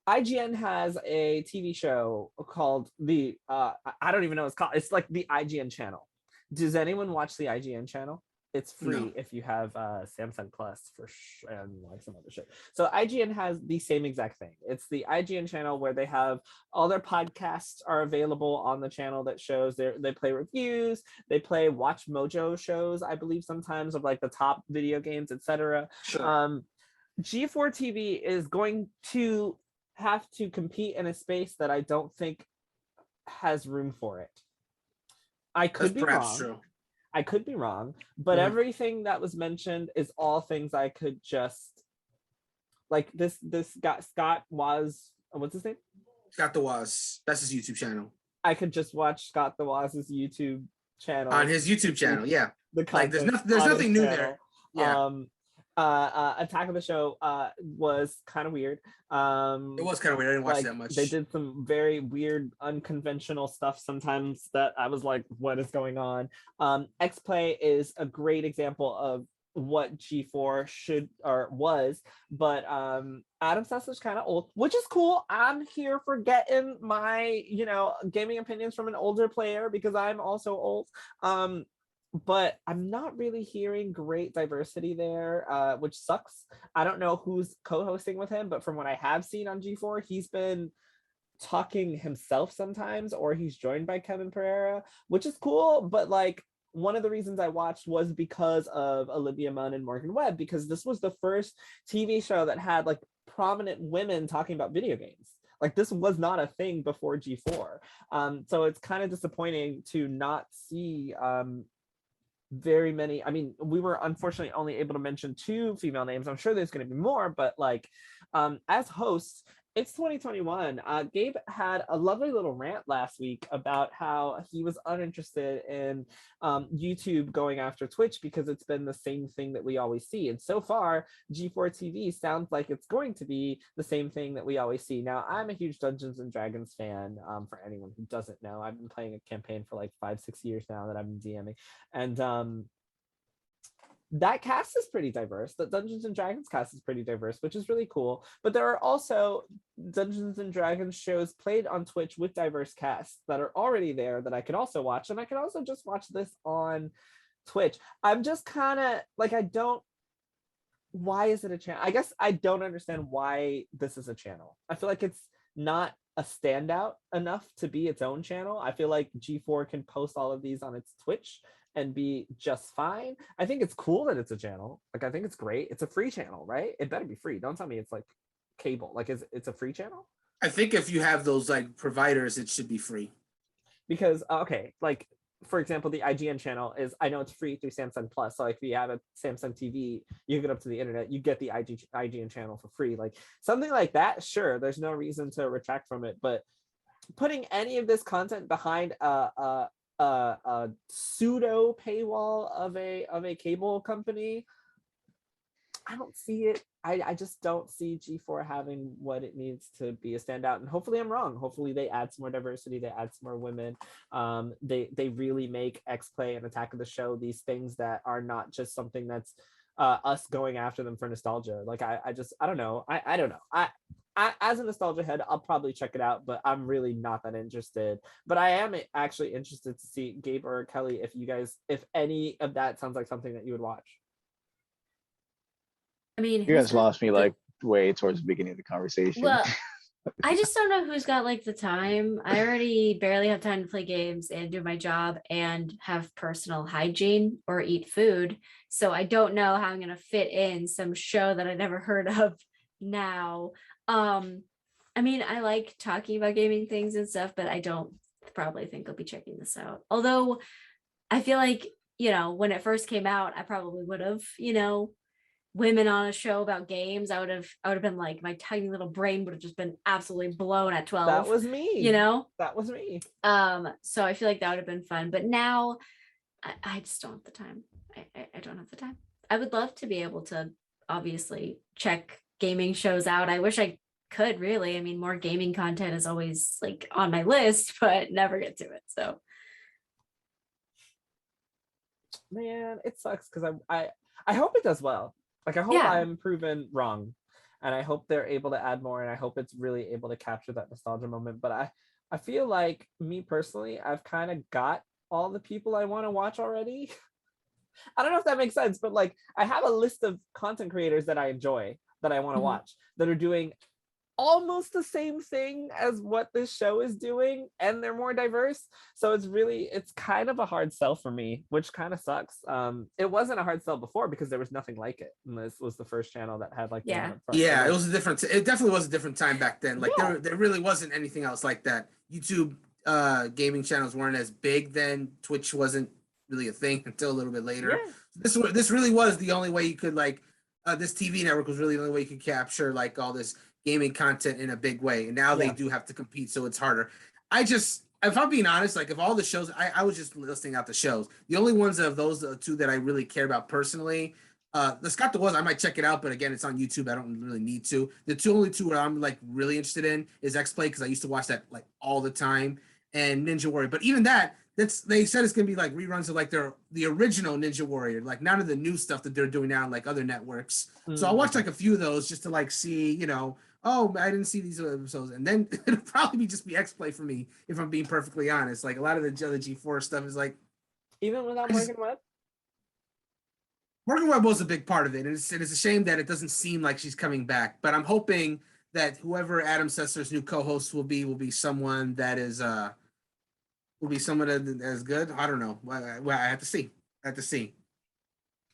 IGN has a TV show called I don't even know what it's called. It's like the IGN channel. Does anyone watch the IGN channel? It's free No. if you have Samsung Plus and like some other shit. So IGN has the same exact thing. It's the IGN channel where they have all their podcasts are available on the channel that shows they play reviews, they play Watch Mojo shows, I believe sometimes of like the top video games, etc. Sure. G4 TV is going to have to compete in a space that I don't think has room for it. I could be wrong. True. I could be wrong, but everything that was mentioned is all things I could just like. This guy Scott was what's his name? Scott the Waz. That's his YouTube channel. I could just watch Scott the Waz's YouTube channel On his YouTube channel, yeah. The like there's nothing new there. Yeah. Attack of the Show was kind of weird. It was kind of weird. I didn't watch that much. They did some very weird, unconventional stuff sometimes that I was like, what is going on? X-Play is a great example of what G4 should or was, but Adam Sessler's kind of old, which is cool. I'm here for getting my, gaming opinions from an older player because I'm also old. But I'm not really hearing great diversity there, which sucks. I don't know who's co-hosting with him, but from what I have seen on G4, he's been talking himself sometimes, or he's joined by Kevin Pereira, which is cool. But like, one of the reasons I watched was because of Olivia Munn and Morgan Webb, because this was the first TV show that had like prominent women talking about video games. Like, this was not a thing before G4. So it's kind of disappointing to not see very many. I mean, we were unfortunately only able to mention 2 female names. I'm sure there's going to be more, but like, as hosts, it's 2021. Gabe had a lovely little rant last week about how he was uninterested in YouTube going after Twitch because it's been the same thing that we always see. And so far, G4 TV sounds like it's going to be the same thing that we always see. Now, I'm a huge Dungeons and Dragons fan. For anyone who doesn't know, I've been playing a campaign for like 5-6 years now that I've been DMing. And that cast is pretty diverse. The Dungeons and Dragons cast is pretty diverse, which is really cool. But there are also Dungeons and Dragons shows played on Twitch with diverse casts that are already there that I could also watch. And I could also just watch this on Twitch. I'm just kind of like, why is it a channel? I guess I don't understand why this is a channel. I feel like it's not a standout enough to be its own channel. I feel like G4 can post all of these on its Twitch and be just fine. I think it's cool that it's a channel. Like, I think it's great. It's a free channel, right? It better be free. Don't tell me it's like cable. Like, it's a free channel? I think if you have those like providers, it should be free. Because, okay, like, for example, the IGN channel is, I know it's free through Samsung Plus. So like, if you have a Samsung TV, you hook it up to the internet, you get the IGN channel for free. Like, something like that, sure, there's no reason to retract from it. But putting any of this content behind a pseudo paywall of a cable company, I don't see it. I just don't see G4 having what it needs to be a standout. And hopefully I'm wrong. Hopefully they add some more diversity, they add some more women. They really make X-Play and Attack of the Show these things that are not just something that's us going after them for nostalgia. Like, I don't know. I don't know. I as a nostalgia head, I'll probably check it out, but I'm really not that interested. But I am actually interested to see, Gabe or Kelly, if any of that sounds like something that you would watch. I mean, you guys lost me like way towards the beginning of the conversation. Well, I just don't know who's got like the time. I already barely have time to play games and do my job and have personal hygiene or eat food. So I don't know how I'm going to fit in some show that I never heard of now. I mean, I like talking about gaming things and stuff, but I don't probably think I'll be checking this out. Although I feel like, when it first came out, I probably would have, women on a show about games. I would have been like, my tiny little brain would have just been absolutely blown at 12. That was me. That was me. So I feel like that would have been fun. But now I just don't have the time. I don't have the time. I would love to be able to obviously check gaming shows out. I wish I could, really. I mean, more gaming content is always like on my list, but never get to it. So, man, it sucks because I hope it does well. Like, I hope Yeah. I'm proven wrong, and I hope they're able to add more, and I hope it's really able to capture that nostalgia moment. But I feel like, me personally, I've kind of got all the people I want to watch already. I don't know if that makes sense, but like, I have a list of content creators that I enjoy, that I want to Mhm. watch, that are doing almost the same thing as what this show is doing, and they're more diverse. So it's kind of a hard sell for me, which kind of sucks. It wasn't a hard sell before because there was nothing like it, and this was the first channel that had like Yeah. game up front. Yeah, Like, it was a different. It definitely was a different time back then. Like Yeah. there really wasn't anything else like that. YouTube gaming channels weren't as big then. Twitch wasn't really a thing until a little bit later. Yeah. This really was the only way you could like this TV network was really the only way you could capture like all this gaming content in a big way. And now they Yeah. do have to compete, so it's harder. If I'm being honest, like if all the shows, I was just listing out the shows. The only ones of those two that I really care about personally. The Scott the Was, I might check it out, but again, it's on YouTube. I don't really need to. The only two where I'm like really interested in is X Play because I used to watch that like all the time, and Ninja Warrior. But even they said it's gonna be like reruns of like the original Ninja Warrior, like none of the new stuff that they're doing now on like other networks. So I'll watch like a few of those just to like see, oh, I didn't see these episodes, and then it'll probably just be X Play for me if I'm being perfectly honest. Like a lot of the other G4 stuff is like Even without Morgan Webb. Morgan Webb was a big part of it, and it's a shame that it doesn't seem like she's coming back. But I'm hoping that whoever Adam Sessler's new co-host will be someone that is will be someone that is good. I don't know. Well, I have to see. It better be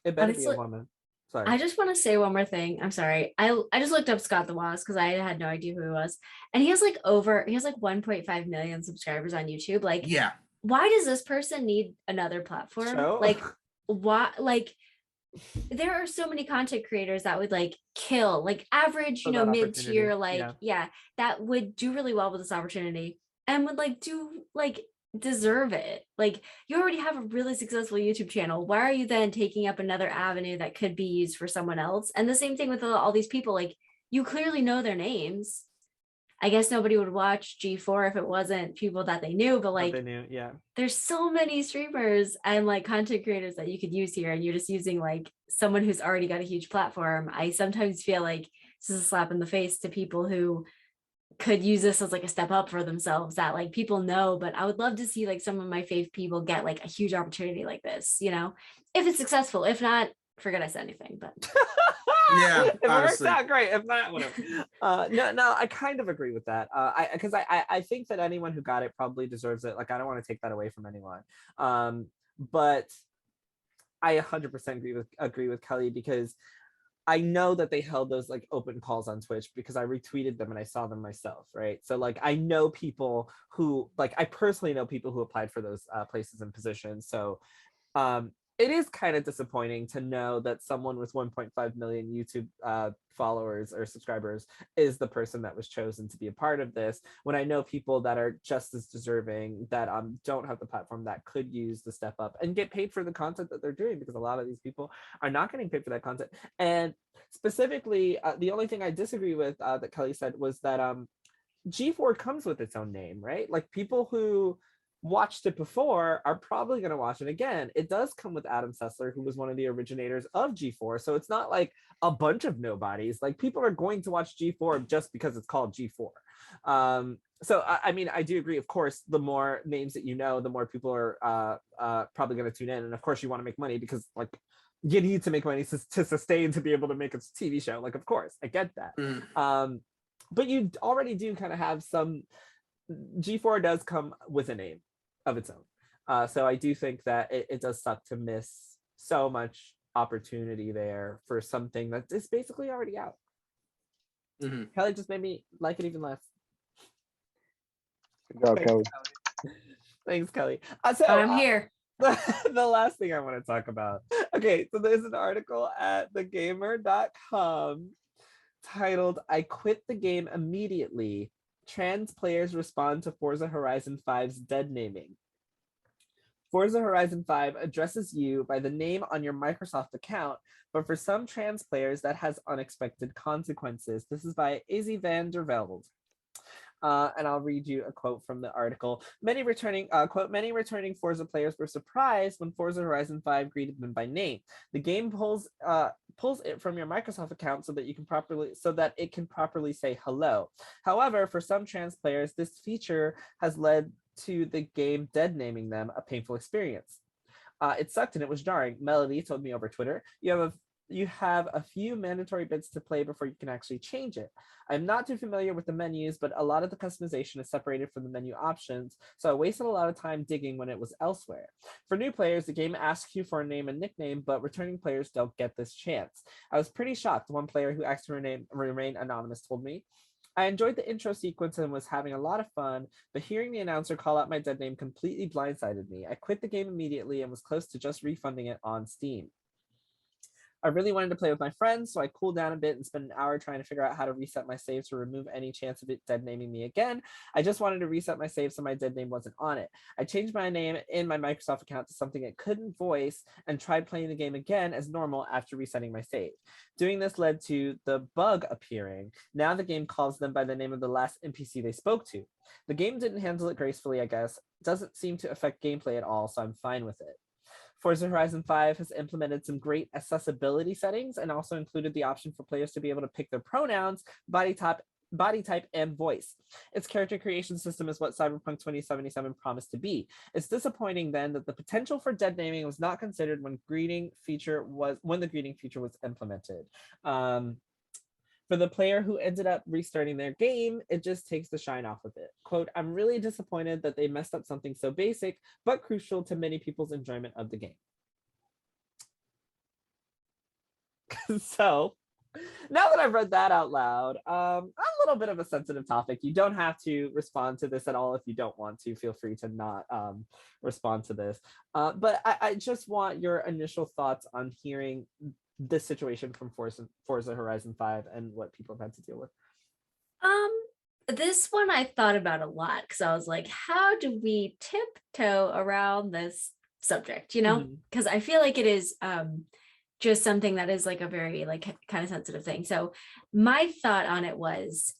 a Honestly, woman. Sorry. I just want to say one more thing. I'm sorry. I just looked up Scott the Was because I had no idea who he was. And he has like 1.5 million subscribers on YouTube. Like, Yeah. why does this person need another platform? Show? Like, why? Like, there are so many content creators that would like kill, like average, For that mid-tier, opportunity, like, yeah, that would do really well with this opportunity and would like do like deserve it. Like, you already have a really successful YouTube channel. Why are you then taking up another avenue that could be used for someone else? And the same thing with all these people, like, you clearly know their names. I guess nobody would watch G4 if it wasn't people that they knew, but like, They knew, yeah. there's so many streamers and like content creators that you could use here, and you're just using like someone who's already got a huge platform. I sometimes feel like this is a slap in the face to people who could use this as like a step up for themselves that like people know. But I would love to see like some of my fave people get like a huge opportunity like this, if it's successful. If not, forget I said anything. But Yeah, if it works honestly. out, great. If not, whatever. No, I kind of agree with that. I think that anyone who got it probably deserves it. Like, I don't want to take that away from anyone. But I 100% agree with Kellie, because I know that they held those like open calls on Twitch because I retweeted them and I saw them myself, right? So like, I know people who, like, I personally know people who applied for those places and positions. So it is kind of disappointing to know that someone with 1.5 million YouTube followers or subscribers is the person that was chosen to be a part of this, when I know people that are just as deserving, that don't have the platform, that could use the step up and get paid for the content that they're doing, because a lot of these people are not getting paid for that content. And specifically, the only thing I disagree with that Kellie said was that G4 comes with its own name, right? Like, people who watched it before are probably going to watch it again. It does come with Adam Sessler, who was one of the originators of G4. So it's not like a bunch of nobodies. Like, people are going to watch G4 just because it's called G4. So I mean, I do agree. Of course, the more names that you know, the more people are probably going to tune in. And of course, you want to make money because, like, you need to make money to sustain, to be able to make a TV show. Like, of course, I get that. But you already do kind of have some. G4 does come with a name of its own. So I do think that it does suck to miss so much opportunity there for something that is basically already out. Kellie just made me like it even less. Good job, Kellie. Thanks, Kellie. I'm here. The last thing I want to talk about. Okay, so there's an article at thegamer.com titled, "I quit the game immediately. Trans players respond to Forza Horizon 5's dead naming." Forza Horizon 5 addresses you by the name on your Microsoft account, but for some trans players that has unexpected consequences. This is by AZ van der Velde. And I'll read you a quote from the article. Many returning Forza players were surprised when Forza Horizon 5 greeted them by name. The game pulls pulls it from your Microsoft account so that it can properly say hello. However, for some trans players, this feature has led to the game dead naming them, a painful experience. It sucked and it was jarring. Melody told me over Twitter, you have a few mandatory bits to play before you can actually change it. I'm not too familiar with the menus, but a lot of the customization is separated from the menu options, so I wasted a lot of time digging when it was elsewhere. For new players, the game asks you for a name and nickname, but returning players don't get this chance. I was pretty shocked. One player who asked to remain anonymous told me, I enjoyed the intro sequence and was having a lot of fun, but hearing the announcer call out my dead name completely blindsided me. I quit the game immediately and was close to just refunding it on Steam. I really wanted to play with my friends, so I cooled down a bit and spent an hour trying to figure out how to reset my save to remove any chance of it dead naming me again. I just wanted to reset my save so my dead name wasn't on it. I changed my name in my Microsoft account to something it couldn't voice and tried playing the game again as normal after resetting my save. Doing this led to the bug appearing. Now the game calls them by the name of the last NPC they spoke to. The game didn't handle it gracefully, I guess. It doesn't seem to affect gameplay at all, so I'm fine with it. Forza Horizon 5 has implemented some great accessibility settings and also included the option for players to be able to pick their pronouns, body type, and voice. Its character creation system is what Cyberpunk 2077 promised to be. It's disappointing then that the potential for dead naming was not considered when the greeting feature was implemented. For the player who ended up restarting their game, it just takes the shine off of it. Quote, I'm really disappointed that they messed up something so basic, but crucial to many people's enjoyment of the game. So, now that I've read that out loud, a little bit of a sensitive topic. You don't have to respond to this at all if you don't want to. Feel free to not respond to this. But I just want your initial thoughts on hearing this situation from Forza Horizon 5 and what people have had to deal with. This one I thought about a lot because I was like, how do we tiptoe around this subject, because I feel like it is just something that is like a very like kind of sensitive thing. So my thought on it was,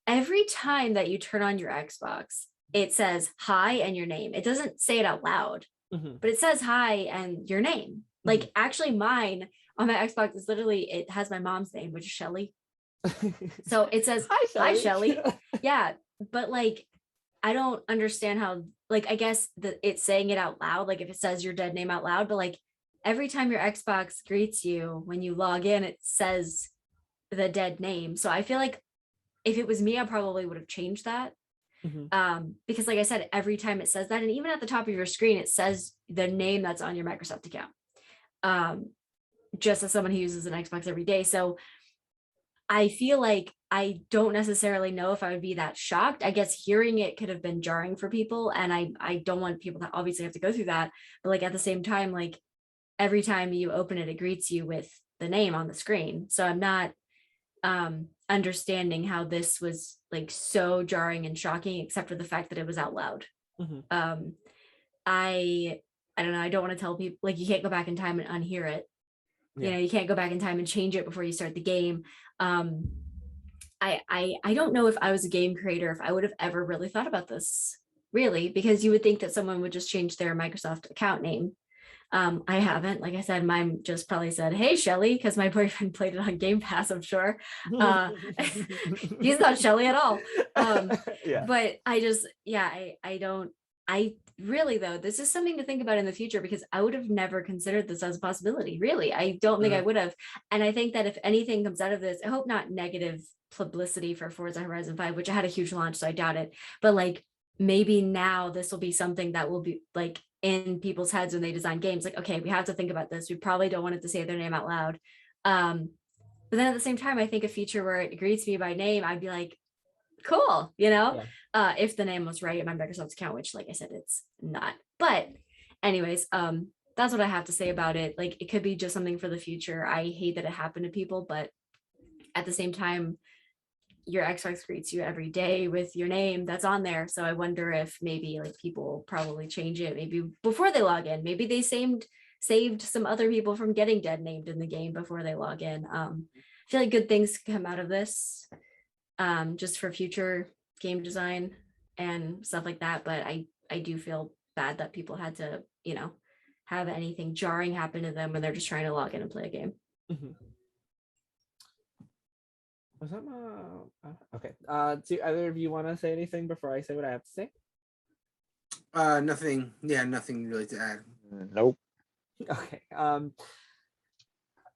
every time that you turn on your Xbox, it says hi and your name. It doesn't say it out loud, but it says hi and your name. Like actually mine on my Xbox is literally, it has my mom's name, which is Shelly. So it says, hi, Shelly. Yeah. But like, I don't understand how, like, I guess that it's saying it out loud. Like if it says your dead name out loud, but like every time your Xbox greets you, when you log in, it says the dead name. So I feel like if it was me, I probably would have changed that. Because like I said, every time it says that, and even at the top of your screen, it says the name that's on your Microsoft account. Just as someone who uses an Xbox every day. So I feel like I don't necessarily know if I would be that shocked. I guess hearing it could have been jarring for people. And I don't want people to obviously have to go through that. But like at the same time, like every time you open it, it greets you with the name on the screen. So I'm not understanding how this was like so jarring and shocking, except for the fact that it was out loud. I don't know. I don't want to tell people like you can't go back in time and unhear it. You can't go back in time and change it before you start the game. I don't know if I was a game creator, if I would have ever really thought about this, really, because you would think that someone would just change their Microsoft account name. I haven't. Like I said, mine just probably said, hey, Shelly, because my boyfriend played it on Game Pass, I'm sure. He's not Shelly at all. But I really, though, this is something to think about in the future, because I would have never considered this as a possibility. Really, I don't think I would have. And I think that if anything comes out of this, I hope not negative publicity for Forza Horizon 5, which I had a huge launch, so I doubt it. But like maybe now this will be something that will be like in people's heads when they design games. Like, okay, we have to think about this. We probably don't want it to say their name out loud. But then at the same time, I think a feature where it greets me by name, I'd be like, cool, if the name was right in my Microsoft account, which like I said, it's not. But anyways, that's what I have to say about it. Like it could be just something for the future. I hate that it happened to people, but at the same time, your Xbox greets you every day with your name that's on there. So I wonder if maybe like people probably change it maybe before they log in. Maybe they saved some other people from getting dead named in the game before they log in. I feel like good things come out of this, just for future game design and stuff like that. But I do feel bad that people had to, have anything jarring happen to them when they're just trying to log in and play a game. Mhm. Was that my okay? Do either of you want to say anything before I say what I have to say? Nothing. Yeah, nothing really to add. Nope. Okay.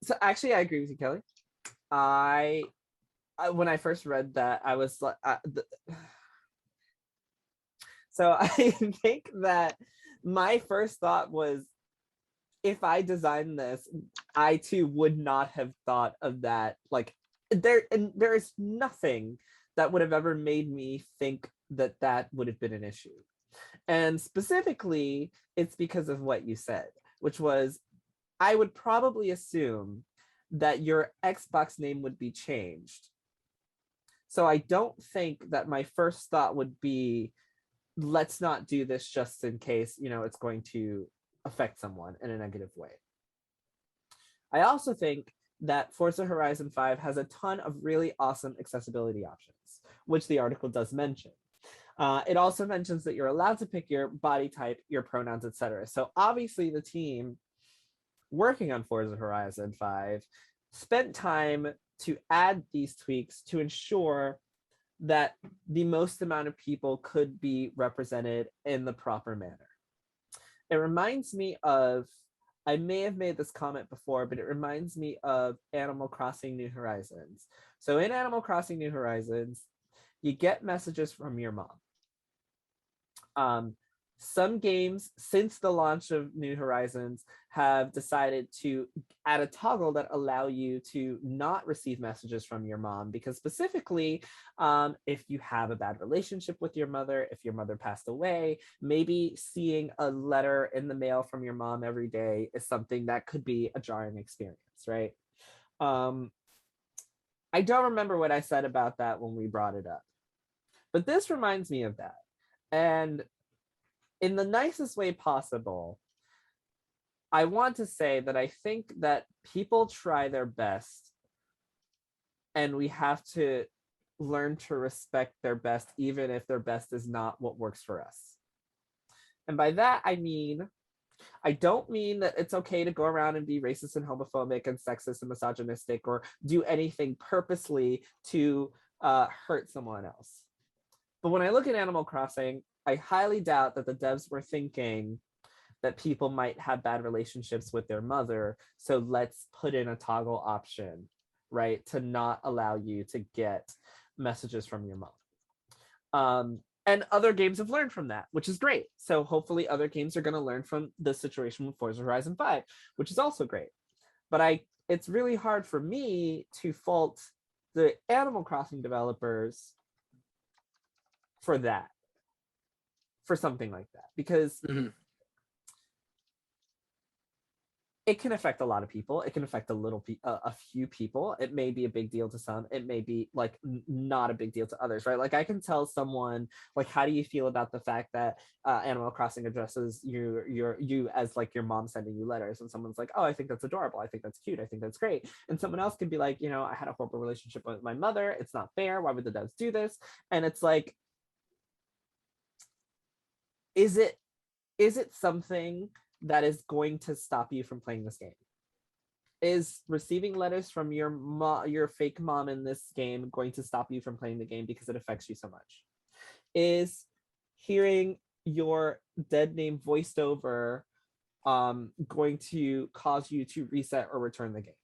So actually, I agree with you, Kelly. I when I first read that, I was like, so I think that my first thought was, if I designed this, I too would not have thought of that. Like there is nothing that would have ever made me think that that would have been an issue. And specifically, it's because of what you said, which was, I would probably assume that your Xbox name would be changed. So I don't think that my first thought would be, let's not do this just in case, it's going to affect someone in a negative way. I also think that Forza Horizon 5 has a ton of really awesome accessibility options, which the article does mention. It also mentions that you're allowed to pick your body type, your pronouns, etc. So obviously the team working on Forza Horizon 5 spent time to add these tweaks to ensure that the most amount of people could be represented in the proper manner. It reminds me of, I may have made this comment before, but it reminds me of Animal Crossing New Horizons. So in Animal Crossing New Horizons, you get messages from your mom. Some games since the launch of New Horizons have decided to add a toggle that allow you to not receive messages from your mom, because specifically, if you have a bad relationship with your mother, if your mother passed away, maybe seeing a letter in the mail from your mom every day is something that could be a jarring experience, right? I don't remember what I said about that when we brought it up, but this reminds me of that. And in the nicest way possible, I want to say that I think that people try their best, and we have to learn to respect their best, even if their best is not what works for us. And by that, I don't mean that it's okay to go around and be racist and homophobic and sexist and misogynistic or do anything purposely to hurt someone else. But when I look at Animal Crossing, I highly doubt that the devs were thinking that people might have bad relationships with their mother, so let's put in a toggle option, right, to not allow you to get messages from your mom. And other games have learned from that, which is great. So hopefully other games are going to learn from the situation with Forza Horizon 5, which is also great. But it's really hard for me to fault the Animal Crossing developers for that, for something like that, because it can affect a lot of people. It can affect a few people. It may be a big deal to some. It may be like not a big deal to others, right? Like I can tell someone, like, how do you feel about the fact that Animal Crossing addresses you as like your mom sending you letters, and someone's like, oh, I think that's adorable. I think that's cute. I think that's great. And someone else could be like, I had a horrible relationship with my mother. It's not fair. Why would the devs do this? And it's like, is it something that is going to stop you from playing this game? Is receiving letters from your fake mom in this game going to stop you from playing the game because it affects you so much? Is hearing your dead name voiced over going to cause you to reset or return the game?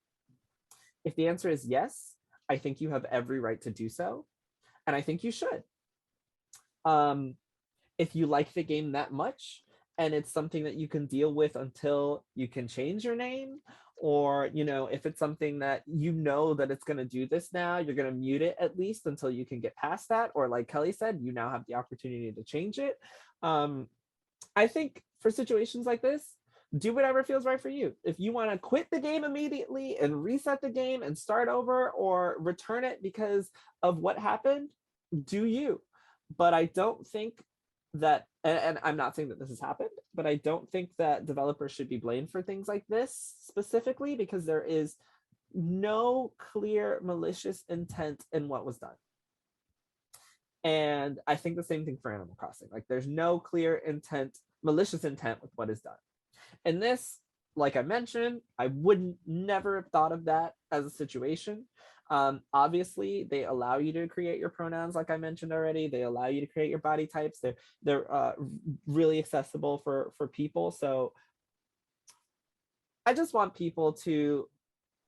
If the answer is yes, I think you have every right to do so, and I think you should. If you like the game that much, and it's something that you can deal with until you can change your name, or if it's something that that it's going to do this now, you're going to mute it at least until you can get past that, or like Kelly said, you now have the opportunity to change it. I think for situations like this, do whatever feels right for you. If you want to quit the game immediately and reset the game and start over, or return it because of what happened, do you. But I don't think that, and I'm not saying that this has happened, but I don't think that developers should be blamed for things like this specifically, because there is no clear malicious intent in what was done. And I think the same thing for Animal Crossing. Like, there's no clear malicious intent with what is done. And this, like I mentioned, I wouldn't never have thought of that as a situation. Obviously, they allow you to create your pronouns, like I mentioned already. They allow you to create your body types. They're really accessible for people. So I just want people to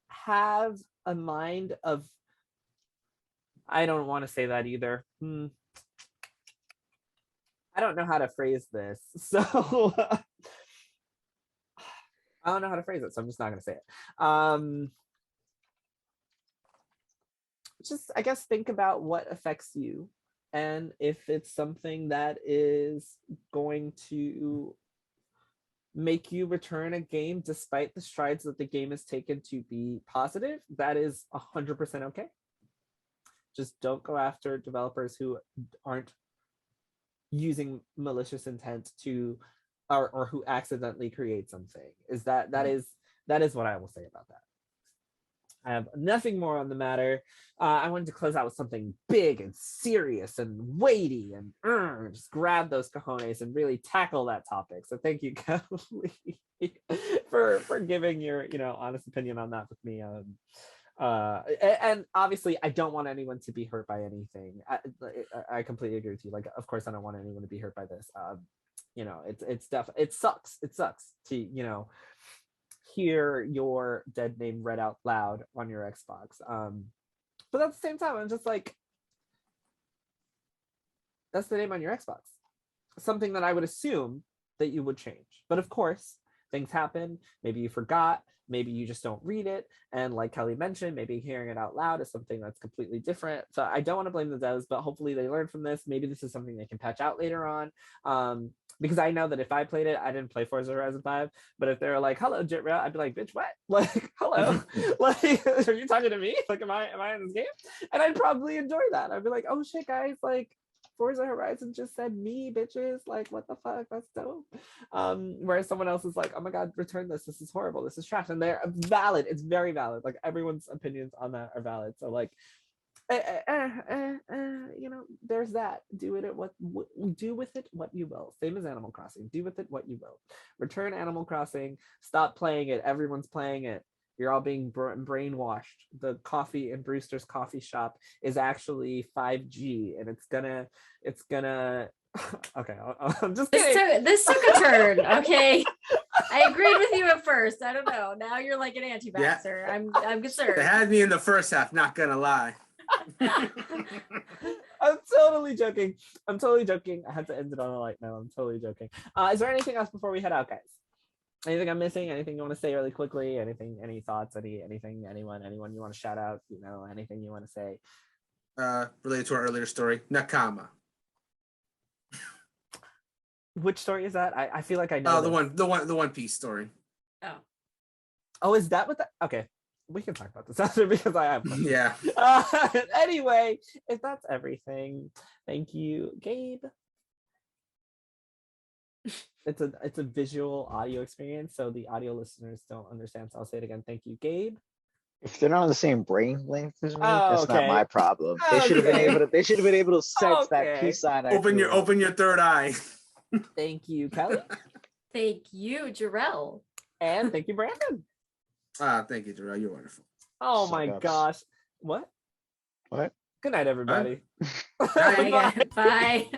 have a mind of, I don't want to say that either. I don't know how to phrase this. So I don't know how to phrase it, so I'm just not going to say it. Just, I guess, think about what affects you. And if it's something that is going to make you return a game despite the strides that the game has taken to be positive, that is 100% okay. Just don't go after developers who aren't using malicious intent to, or who accidentally create something. That is what I will say about that. I have nothing more on the matter. I wanted to close out with something big and serious and weighty and just grab those cojones and really tackle that topic. So thank you, Kellie, for giving your honest opinion on that with me. And obviously, I don't want anyone to be hurt by anything. I completely agree with you. Like, of course, I don't want anyone to be hurt by this. It's definitely, it sucks to hear your dead name read out loud on your Xbox. But at the same time, I'm just like, that's the name on your Xbox. Something that I would assume that you would change. But of course, things happen. Maybe you forgot. Maybe you just don't read it. And like Kellie mentioned, maybe hearing it out loud is something that's completely different. So I don't want to blame the devs, but hopefully they learn from this. Maybe this is something they can patch out later on. Because I know that if I played it, I didn't play Forza Horizon 5, but if they're like, hello, Jerel, I'd be like, bitch, what? Like, hello? Like, are you talking to me? Like, am I in this game? And I'd probably enjoy that. I'd be like, oh shit, guys, like, Forza Horizon just said me, bitches. Like, what the fuck? That's dope. Whereas someone else is like, oh my God, return this. This is horrible. This is trash. And they're valid. It's very valid. Like, everyone's opinions on that are valid. So like, there's that. Do with it what you will. Same as Animal Crossing. Do with it what you will. Return Animal Crossing. Stop playing it. Everyone's playing it. You're all being brainwashed. The coffee in Brewster's coffee shop is actually 5G, and it's gonna. Okay, I'm just kidding. This took a turn. Okay, I agreed with you at first. I don't know. Now you're like an anti-vaxxer. Yeah. I'm concerned. They had me in the first half. Not gonna lie. I'm totally joking. I had to end it on a light note. I'm totally joking. Is there anything else before we head out, guys? Anything I'm missing? Anything you want to say really quickly? Any thoughts? Anything? Anyone you want to shout out? Anything you want to say? Related to our earlier story, Nakama. Which story is that? I feel like I know. The One Piece story. Oh, is that what that? Okay, we can talk about this after because I have. Yeah. Anyway, if that's everything, thank you, Gabe. It's a visual audio experience, so the audio listeners don't understand. So I'll say it again. Thank you, Gabe. If they're not on the same brainwave as me, that's not my problem. They should have been able to. They should have been able to sense that peace sign. Open your third eye. Thank you, Kellie. Thank you, Jerel. And thank you, Brandon. Thank you, Jerel. You're wonderful. Oh my gosh. What? What? Good night, everybody. Bye. Bye.